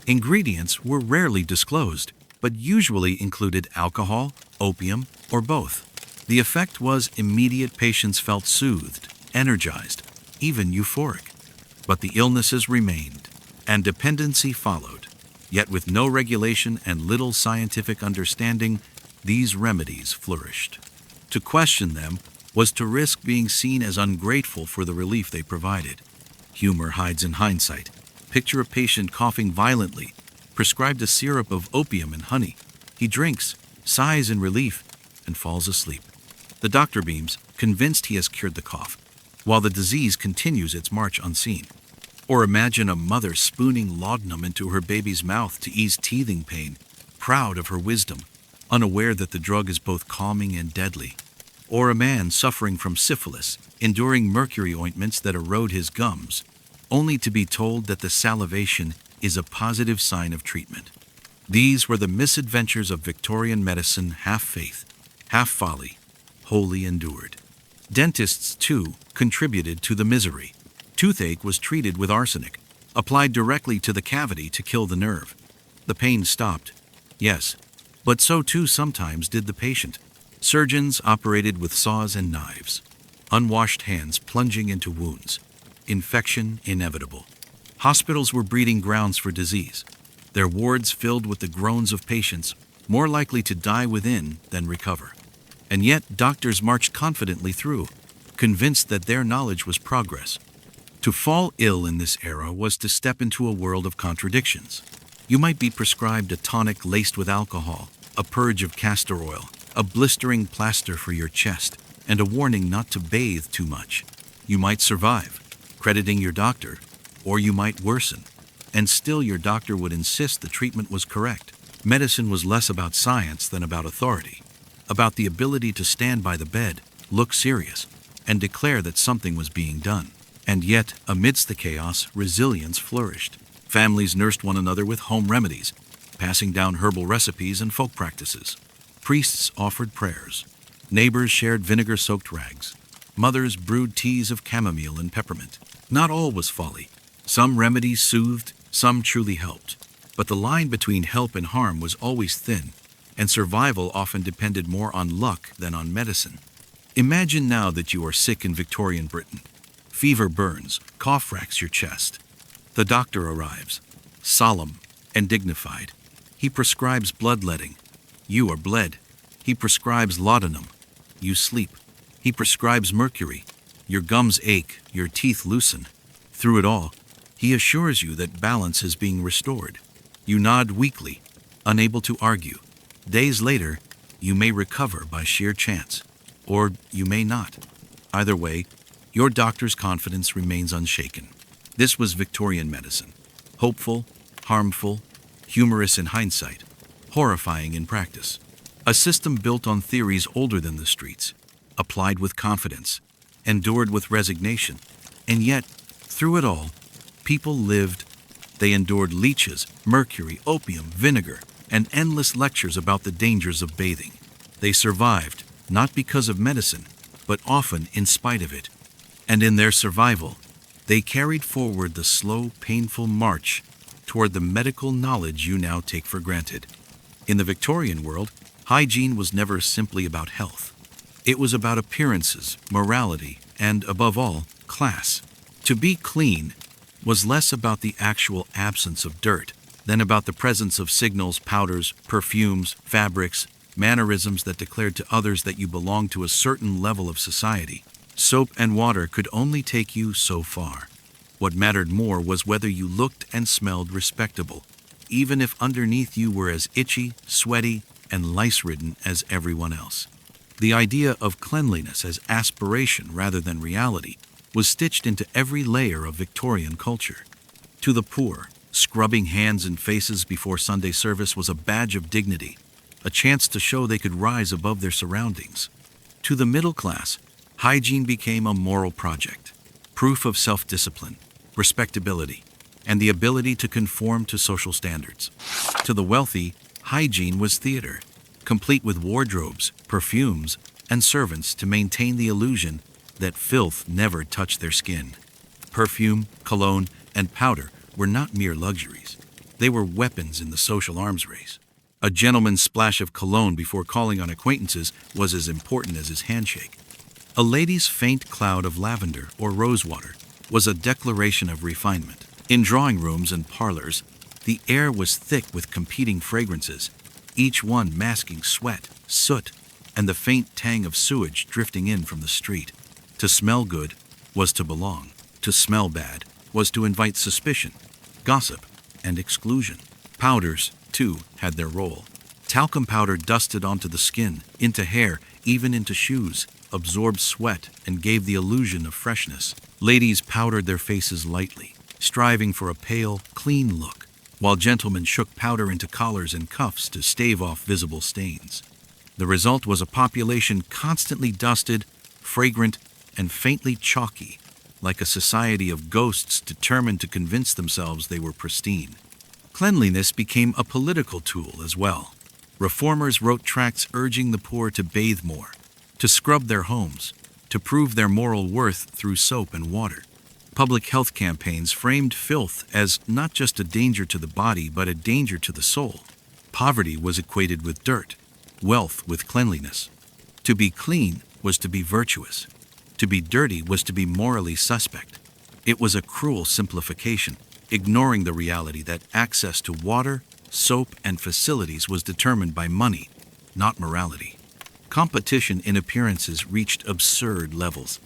Ingredients were rarely disclosed, but usually included alcohol, opium, or both. The effect was immediate. Patients felt soothed, energized, even euphoric. But the illnesses remained, and dependency followed. Yet with no regulation and little scientific understanding, these remedies flourished. To question them was to risk being seen as ungrateful for the relief they provided. Humor hides in hindsight. Picture a patient coughing violently, prescribed a syrup of opium and honey. He drinks, sighs in relief, and falls asleep. The doctor beams, convinced he has cured the cough, while the disease continues its march unseen. Or imagine a mother spooning laudanum into her baby's mouth to ease teething pain, proud of her wisdom, unaware that the drug is both calming and deadly. Or a man suffering from syphilis, enduring mercury ointments that erode his gums, only to be told that the salivation is a positive sign of treatment. These were the misadventures of Victorian medicine, half faith, half folly, wholly endured. Dentists, too, contributed to the misery. Toothache was treated with arsenic, applied directly to the cavity to kill the nerve. The pain stopped, yes, but so too sometimes did the patient. Surgeons operated with saws and knives, unwashed hands plunging into wounds. Infection inevitable. Hospitals were breeding grounds for disease, their wards filled with the groans of patients more likely to die within than recover. And yet doctors marched confidently through, convinced that their knowledge was progress. To fall ill in this era was to step into a world of contradictions. You might be prescribed a tonic laced with alcohol, a purge of castor oil, a blistering plaster for your chest, and a warning not to bathe too much. You might survive, crediting your doctor, or you might worsen, and still your doctor would insist the treatment was correct. Medicine was less about science than about authority, about the ability to stand by the bed, look serious, and declare that something was being done. And yet, amidst the chaos, resilience flourished. Families nursed one another with home remedies, passing down herbal recipes and folk practices. Priests offered prayers. Neighbors shared vinegar-soaked rags. Mothers brewed teas of chamomile and peppermint. Not all was folly. Some remedies soothed, some truly helped. But the line between help and harm was always thin, and survival often depended more on luck than on medicine. Imagine now that you are sick in Victorian Britain. Fever burns, cough racks your chest. The doctor arrives, solemn and dignified. He prescribes bloodletting. You are bled. He prescribes laudanum. You sleep. He prescribes mercury. Your gums ache, your teeth loosen. Through it all, he assures you that balance is being restored. You nod weakly, unable to argue. Days later, you may recover by sheer chance, or you may not. Either way, your doctor's confidence remains unshaken. This was Victorian medicine. Hopeful, harmful, humorous in hindsight, horrifying in practice. A system built on theories older than the streets, applied with confidence, endured with resignation. And yet, through it all, people lived. They endured leeches, mercury, opium, vinegar, and endless lectures about the dangers of bathing. They survived, not because of medicine, but often in spite of it. And in their survival, they carried forward the slow, painful march toward the medical knowledge you now take for granted. In the Victorian world, hygiene was never simply about health. It was about appearances, morality, and, above all, class. To be clean was less about the actual absence of dirt than about the presence of signals, powders, perfumes, fabrics, mannerisms that declared to others that you belonged to a certain level of society. Soap and water could only take you so far. What mattered more was whether you looked and smelled respectable, even if underneath you were as itchy, sweaty, and lice-ridden as everyone else. The idea of cleanliness as aspiration rather than reality was stitched into every layer of Victorian culture. To the poor, scrubbing hands and faces before Sunday service was a badge of dignity, a chance to show they could rise above their surroundings. To the middle class, hygiene became a moral project, proof of self-discipline, respectability, and the ability to conform to social standards. To the wealthy, hygiene was theater, complete with wardrobes, perfumes, and servants to maintain the illusion that filth never touched their skin. Perfume, cologne, and powder were not mere luxuries. They were weapons in the social arms race. A gentleman's splash of cologne before calling on acquaintances was as important as his handshake. A lady's faint cloud of lavender or rosewater was a declaration of refinement. In drawing rooms and parlors, the air was thick with competing fragrances, each one masking sweat, soot, and the faint tang of sewage drifting in from the street. To smell good was to belong. To smell bad was to invite suspicion, gossip, and exclusion. Powders, too, had their role. Talcum powder dusted onto the skin, into hair, even into shoes, absorbed sweat, and gave the illusion of freshness. Ladies powdered their faces lightly, striving for a pale, clean look, while gentlemen shook powder into collars and cuffs to stave off visible stains. The result was a population constantly dusted, fragrant, and faintly chalky, like a society of ghosts determined to convince themselves they were pristine. Cleanliness became a political tool as well. Reformers wrote tracts urging the poor to bathe more, to scrub their homes, to prove their moral worth through soap and water. Public health campaigns framed filth as not just a danger to the body but a danger to the soul. Poverty was equated with dirt, wealth with cleanliness. To be clean was to be virtuous. To be dirty was to be morally suspect. It was a cruel simplification, ignoring the reality that access to water, soap, and facilities was determined by money, not morality. Competition in appearances reached absurd levels.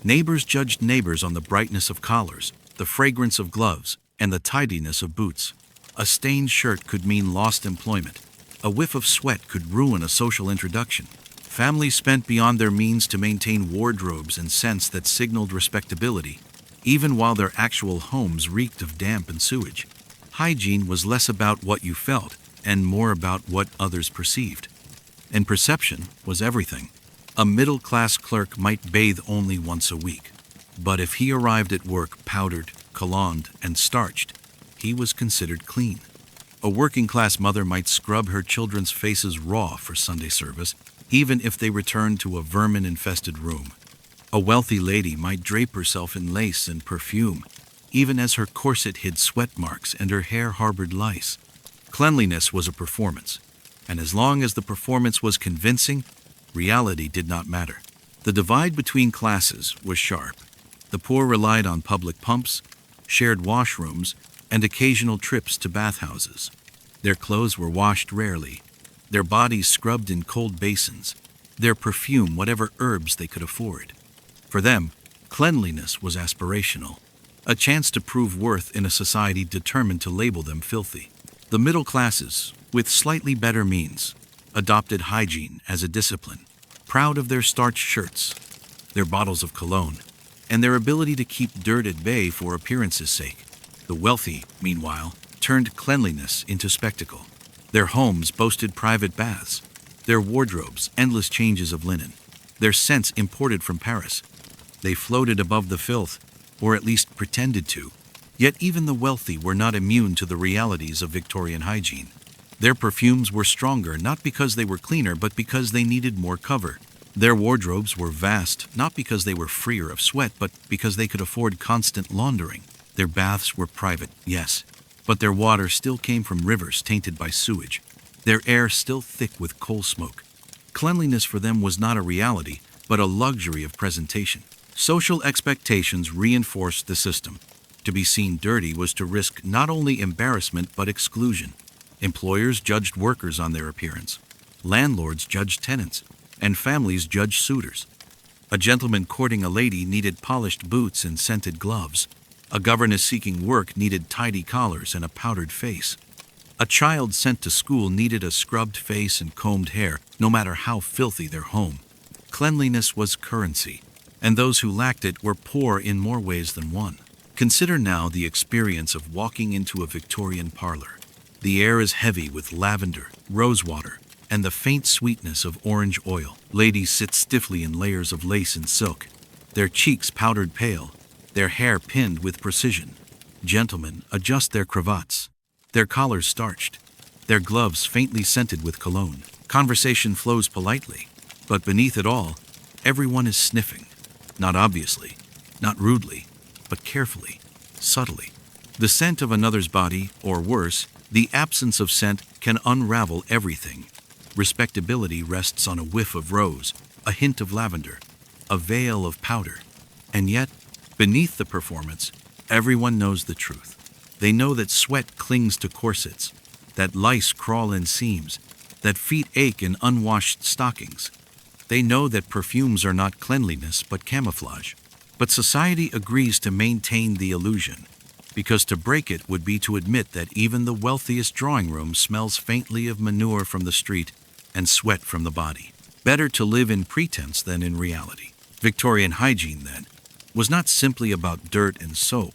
Neighbors judged neighbors on the brightness of collars, the fragrance of gloves, and the tidiness of boots. A stained shirt could mean lost employment. A whiff of sweat could ruin a social introduction. Families spent beyond their means to maintain wardrobes and scents that signaled respectability, even while their actual homes reeked of damp and sewage. Hygiene was less about what you felt and more about what others perceived. And perception was everything. A middle-class clerk might bathe only once a week, but if he arrived at work powdered, cologned, and starched, he was considered clean. A working-class mother might scrub her children's faces raw for Sunday service, even if they returned to a vermin-infested room. A wealthy lady might drape herself in lace and perfume, even as her corset hid sweat marks and her hair harbored lice. Cleanliness was a performance, and as long as the performance was convincing, reality did not matter. The divide between classes was sharp. The poor relied on public pumps, shared washrooms, and occasional trips to bathhouses. Their clothes were washed rarely, their bodies scrubbed in cold basins, their perfume whatever herbs they could afford. For them, cleanliness was aspirational, a chance to prove worth in a society determined to label them filthy. The middle classes, with slightly better means, adopted hygiene as a discipline, proud of their starched shirts, their bottles of cologne, and their ability to keep dirt at bay for appearance's sake. The wealthy, meanwhile, turned cleanliness into spectacle. Their homes boasted private baths, their wardrobes endless changes of linen, their scents imported from Paris. They floated above the filth, or at least pretended to. Yet even the wealthy were not immune to the realities of Victorian hygiene. Their perfumes were stronger not because they were cleaner, but because they needed more cover. Their wardrobes were vast, not because they were freer of sweat, but because they could afford constant laundering. Their baths were private, yes, but their water still came from rivers tainted by sewage. Their air still thick with coal smoke. Cleanliness for them was not a reality, but a luxury of presentation. Social expectations reinforced the system. To be seen dirty was to risk not only embarrassment but exclusion. Employers judged workers on their appearance. Landlords judged tenants, and families judged suitors. A gentleman courting a lady needed polished boots and scented gloves. A governess seeking work needed tidy collars and a powdered face. A child sent to school needed a scrubbed face and combed hair, no matter how filthy their home. Cleanliness was currency, and those who lacked it were poor in more ways than one. Consider now the experience of walking into a Victorian parlor. The air is heavy with lavender, rosewater, and the faint sweetness of orange oil. Ladies sit stiffly in layers of lace and silk, their cheeks powdered pale, their hair pinned with precision. Gentlemen adjust their cravats, their collars starched, their gloves faintly scented with cologne. Conversation flows politely, but beneath it all, everyone is sniffing. Not obviously, not rudely, but carefully, subtly. The scent of another's body, or worse, the absence of scent, can unravel everything. Respectability rests on a whiff of rose, a hint of lavender, a veil of powder. And yet, beneath the performance, everyone knows the truth. They know that sweat clings to corsets, that lice crawl in seams, that feet ache in unwashed stockings. They know that perfumes are not cleanliness but camouflage. But society agrees to maintain the illusion, because to break it would be to admit that even the wealthiest drawing room smells faintly of manure from the street and sweat from the body. Better to live in pretense than in reality. Victorian hygiene, then, was not simply about dirt and soap.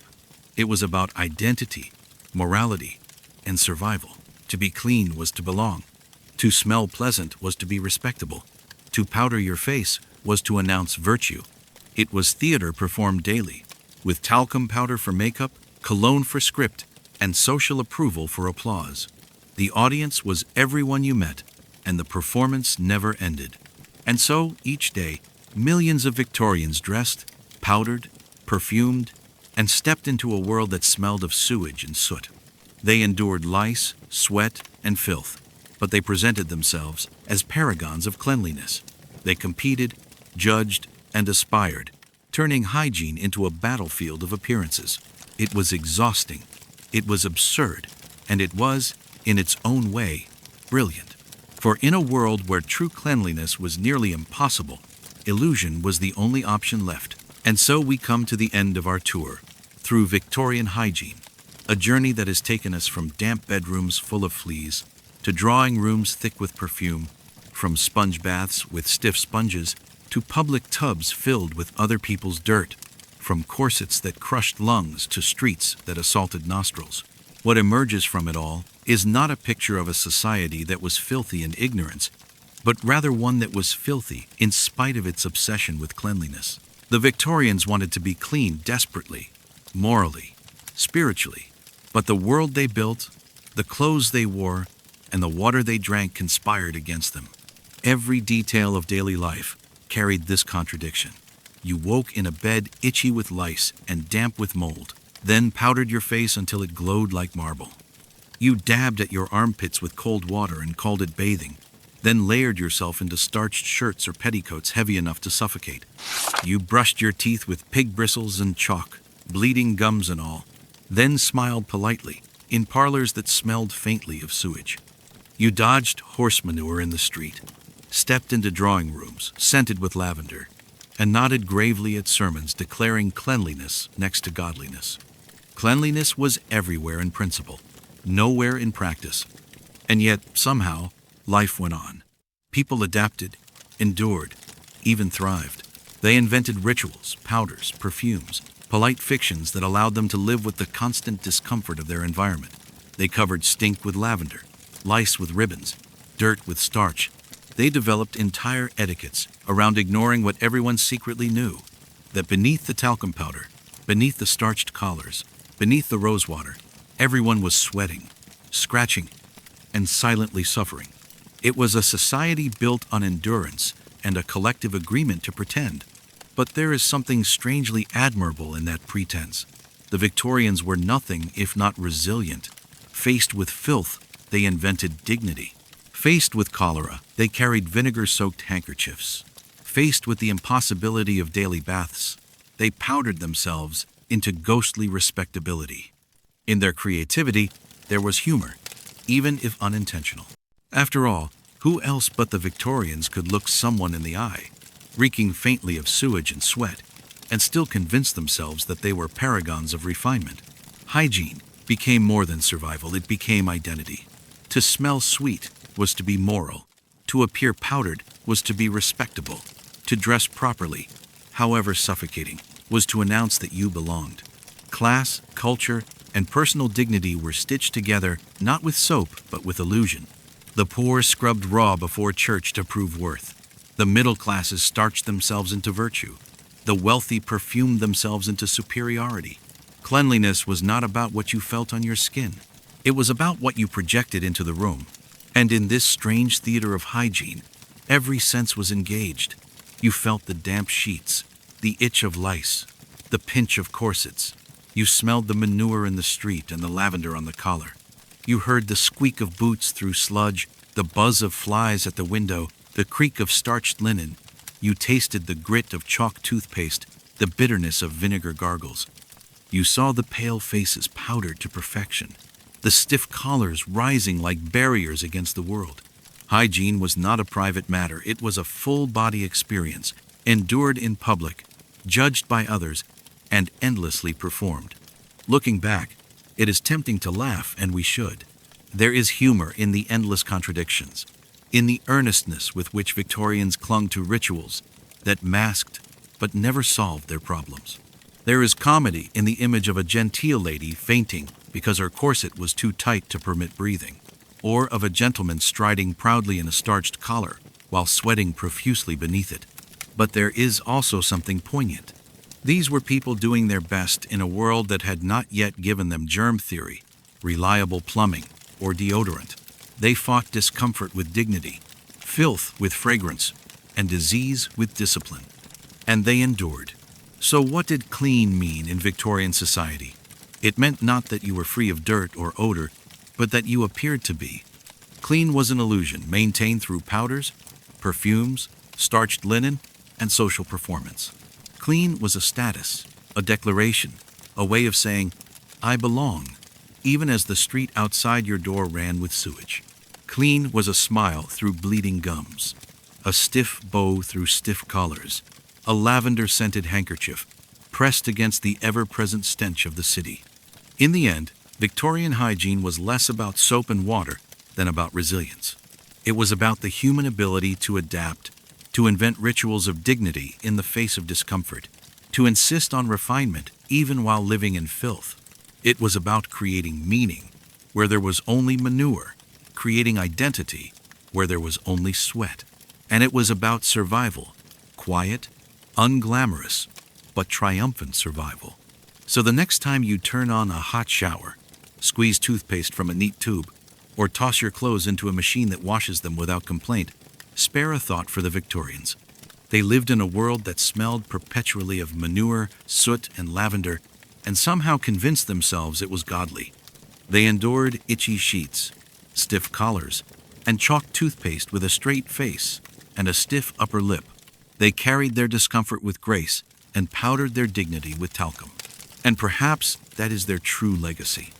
It was about identity, morality, and survival. To be clean was to belong. To smell pleasant was to be respectable. To powder your face was to announce virtue. It was theater performed daily, with talcum powder for makeup, cologne for script, and social approval for applause. The audience was everyone you met, and the performance never ended. And so, each day, millions of Victorians dressed, powdered, perfumed, and stepped into a world that smelled of sewage and soot. They endured lice, sweat, and filth, but they presented themselves as paragons of cleanliness. They competed, judged, and aspired, turning hygiene into a battlefield of appearances. It was exhausting, it was absurd, and it was, in its own way, brilliant. For in a world where true cleanliness was nearly impossible, illusion was the only option left. And so we come to the end of our tour, through Victorian hygiene, a journey that has taken us from damp bedrooms full of fleas to drawing rooms thick with perfume, from sponge baths with stiff sponges to public tubs filled with other people's dirt, from corsets that crushed lungs to streets that assaulted nostrils. What emerges from it all is not a picture of a society that was filthy in ignorance, but rather one that was filthy in spite of its obsession with cleanliness. The Victorians wanted to be clean desperately, morally, spiritually, but the world they built, the clothes they wore, and the water they drank conspired against them. Every detail of daily life carried this contradiction. You woke in a bed itchy with lice and damp with mold, then powdered your face until it glowed like marble. You dabbed at your armpits with cold water and called it bathing, then layered yourself into starched shirts or petticoats heavy enough to suffocate. You brushed your teeth with pig bristles and chalk, bleeding gums and all, then smiled politely in parlors that smelled faintly of sewage. You dodged horse manure in the street, stepped into drawing rooms scented with lavender, and nodded gravely at sermons declaring cleanliness next to godliness. Cleanliness was everywhere in principle, nowhere in practice, and yet, somehow, life went on. People adapted, endured, even thrived. They invented rituals, powders, perfumes, polite fictions that allowed them to live with the constant discomfort of their environment. They covered stink with lavender, lice with ribbons, dirt with starch. They developed entire etiquettes around ignoring what everyone secretly knew, that beneath the talcum powder, beneath the starched collars, beneath the rosewater, everyone was sweating, scratching, and silently suffering. It was a society built on endurance and a collective agreement to pretend. But there is something strangely admirable in that pretense. The Victorians were nothing if not resilient. Faced with filth, they invented dignity. Faced with cholera, they carried vinegar-soaked handkerchiefs. Faced with the impossibility of daily baths, they powdered themselves into ghostly respectability. In their creativity, there was humor, even if unintentional. After all, who else but the Victorians could look someone in the eye, reeking faintly of sewage and sweat, and still convince themselves that they were paragons of refinement? Hygiene became more than survival, it became identity. To smell sweet was to be moral. To appear powdered was to be respectable. To dress properly, however suffocating, was to announce that you belonged. Class, culture, and personal dignity were stitched together not with soap but with illusion. The poor scrubbed raw before church to prove worth. The middle classes starched themselves into virtue. The wealthy perfumed themselves into superiority. Cleanliness was not about what you felt on your skin. It was about what you projected into the room. And in this strange theater of hygiene, every sense was engaged. You felt the damp sheets, the itch of lice, the pinch of corsets. You smelled the manure in the street and the lavender on the collar. You heard the squeak of boots through sludge, the buzz of flies at the window, the creak of starched linen. You tasted the grit of chalk toothpaste, the bitterness of vinegar gargles. You saw the pale faces powdered to perfection, the stiff collars rising like barriers against the world. Hygiene was not a private matter, it was a full-body experience, endured in public, judged by others, and endlessly performed. Looking back, it is tempting to laugh, and we should. There is humor in the endless contradictions, in the earnestness with which Victorians clung to rituals that masked but never solved their problems. There is comedy in the image of a genteel lady fainting because her corset was too tight to permit breathing, or of a gentleman striding proudly in a starched collar while sweating profusely beneath it. But there is also something poignant. These were people doing their best in a world that had not yet given them germ theory, reliable plumbing, or deodorant. They fought discomfort with dignity, filth with fragrance, and disease with discipline. And they endured. So what did clean mean in Victorian society? It meant not that you were free of dirt or odor, but that you appeared to be. Clean was an illusion maintained through powders, perfumes, starched linen, and social performance. Clean was a status, a declaration, a way of saying, I belong, even as the street outside your door ran with sewage. Clean was a smile through bleeding gums, a stiff bow through stiff collars, a lavender-scented handkerchief pressed against the ever-present stench of the city. In the end, Victorian hygiene was less about soap and water than about resilience. It was about the human ability to adapt, to invent rituals of dignity in the face of discomfort, to insist on refinement even while living in filth. It was about creating meaning where there was only manure, creating identity where there was only sweat. And it was about survival, quiet, unglamorous, but triumphant survival. So the next time you turn on a hot shower, squeeze toothpaste from a neat tube, or toss your clothes into a machine that washes them without complaint, spare a thought for the Victorians. They lived in a world that smelled perpetually of manure, soot, and lavender, and somehow convinced themselves it was godly. They endured itchy sheets, stiff collars, and chalk toothpaste with a straight face and a stiff upper lip. They carried their discomfort with grace and powdered their dignity with talcum. And perhaps that is their true legacy.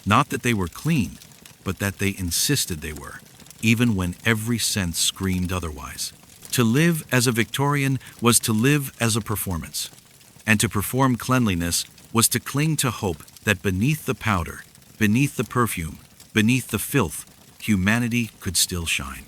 Not that they were clean, but that they insisted they were, even when every sense screamed otherwise. To live as a Victorian was to live as a performance, and to perform cleanliness was to cling to hope that beneath the powder, beneath the perfume, beneath the filth, humanity could still shine.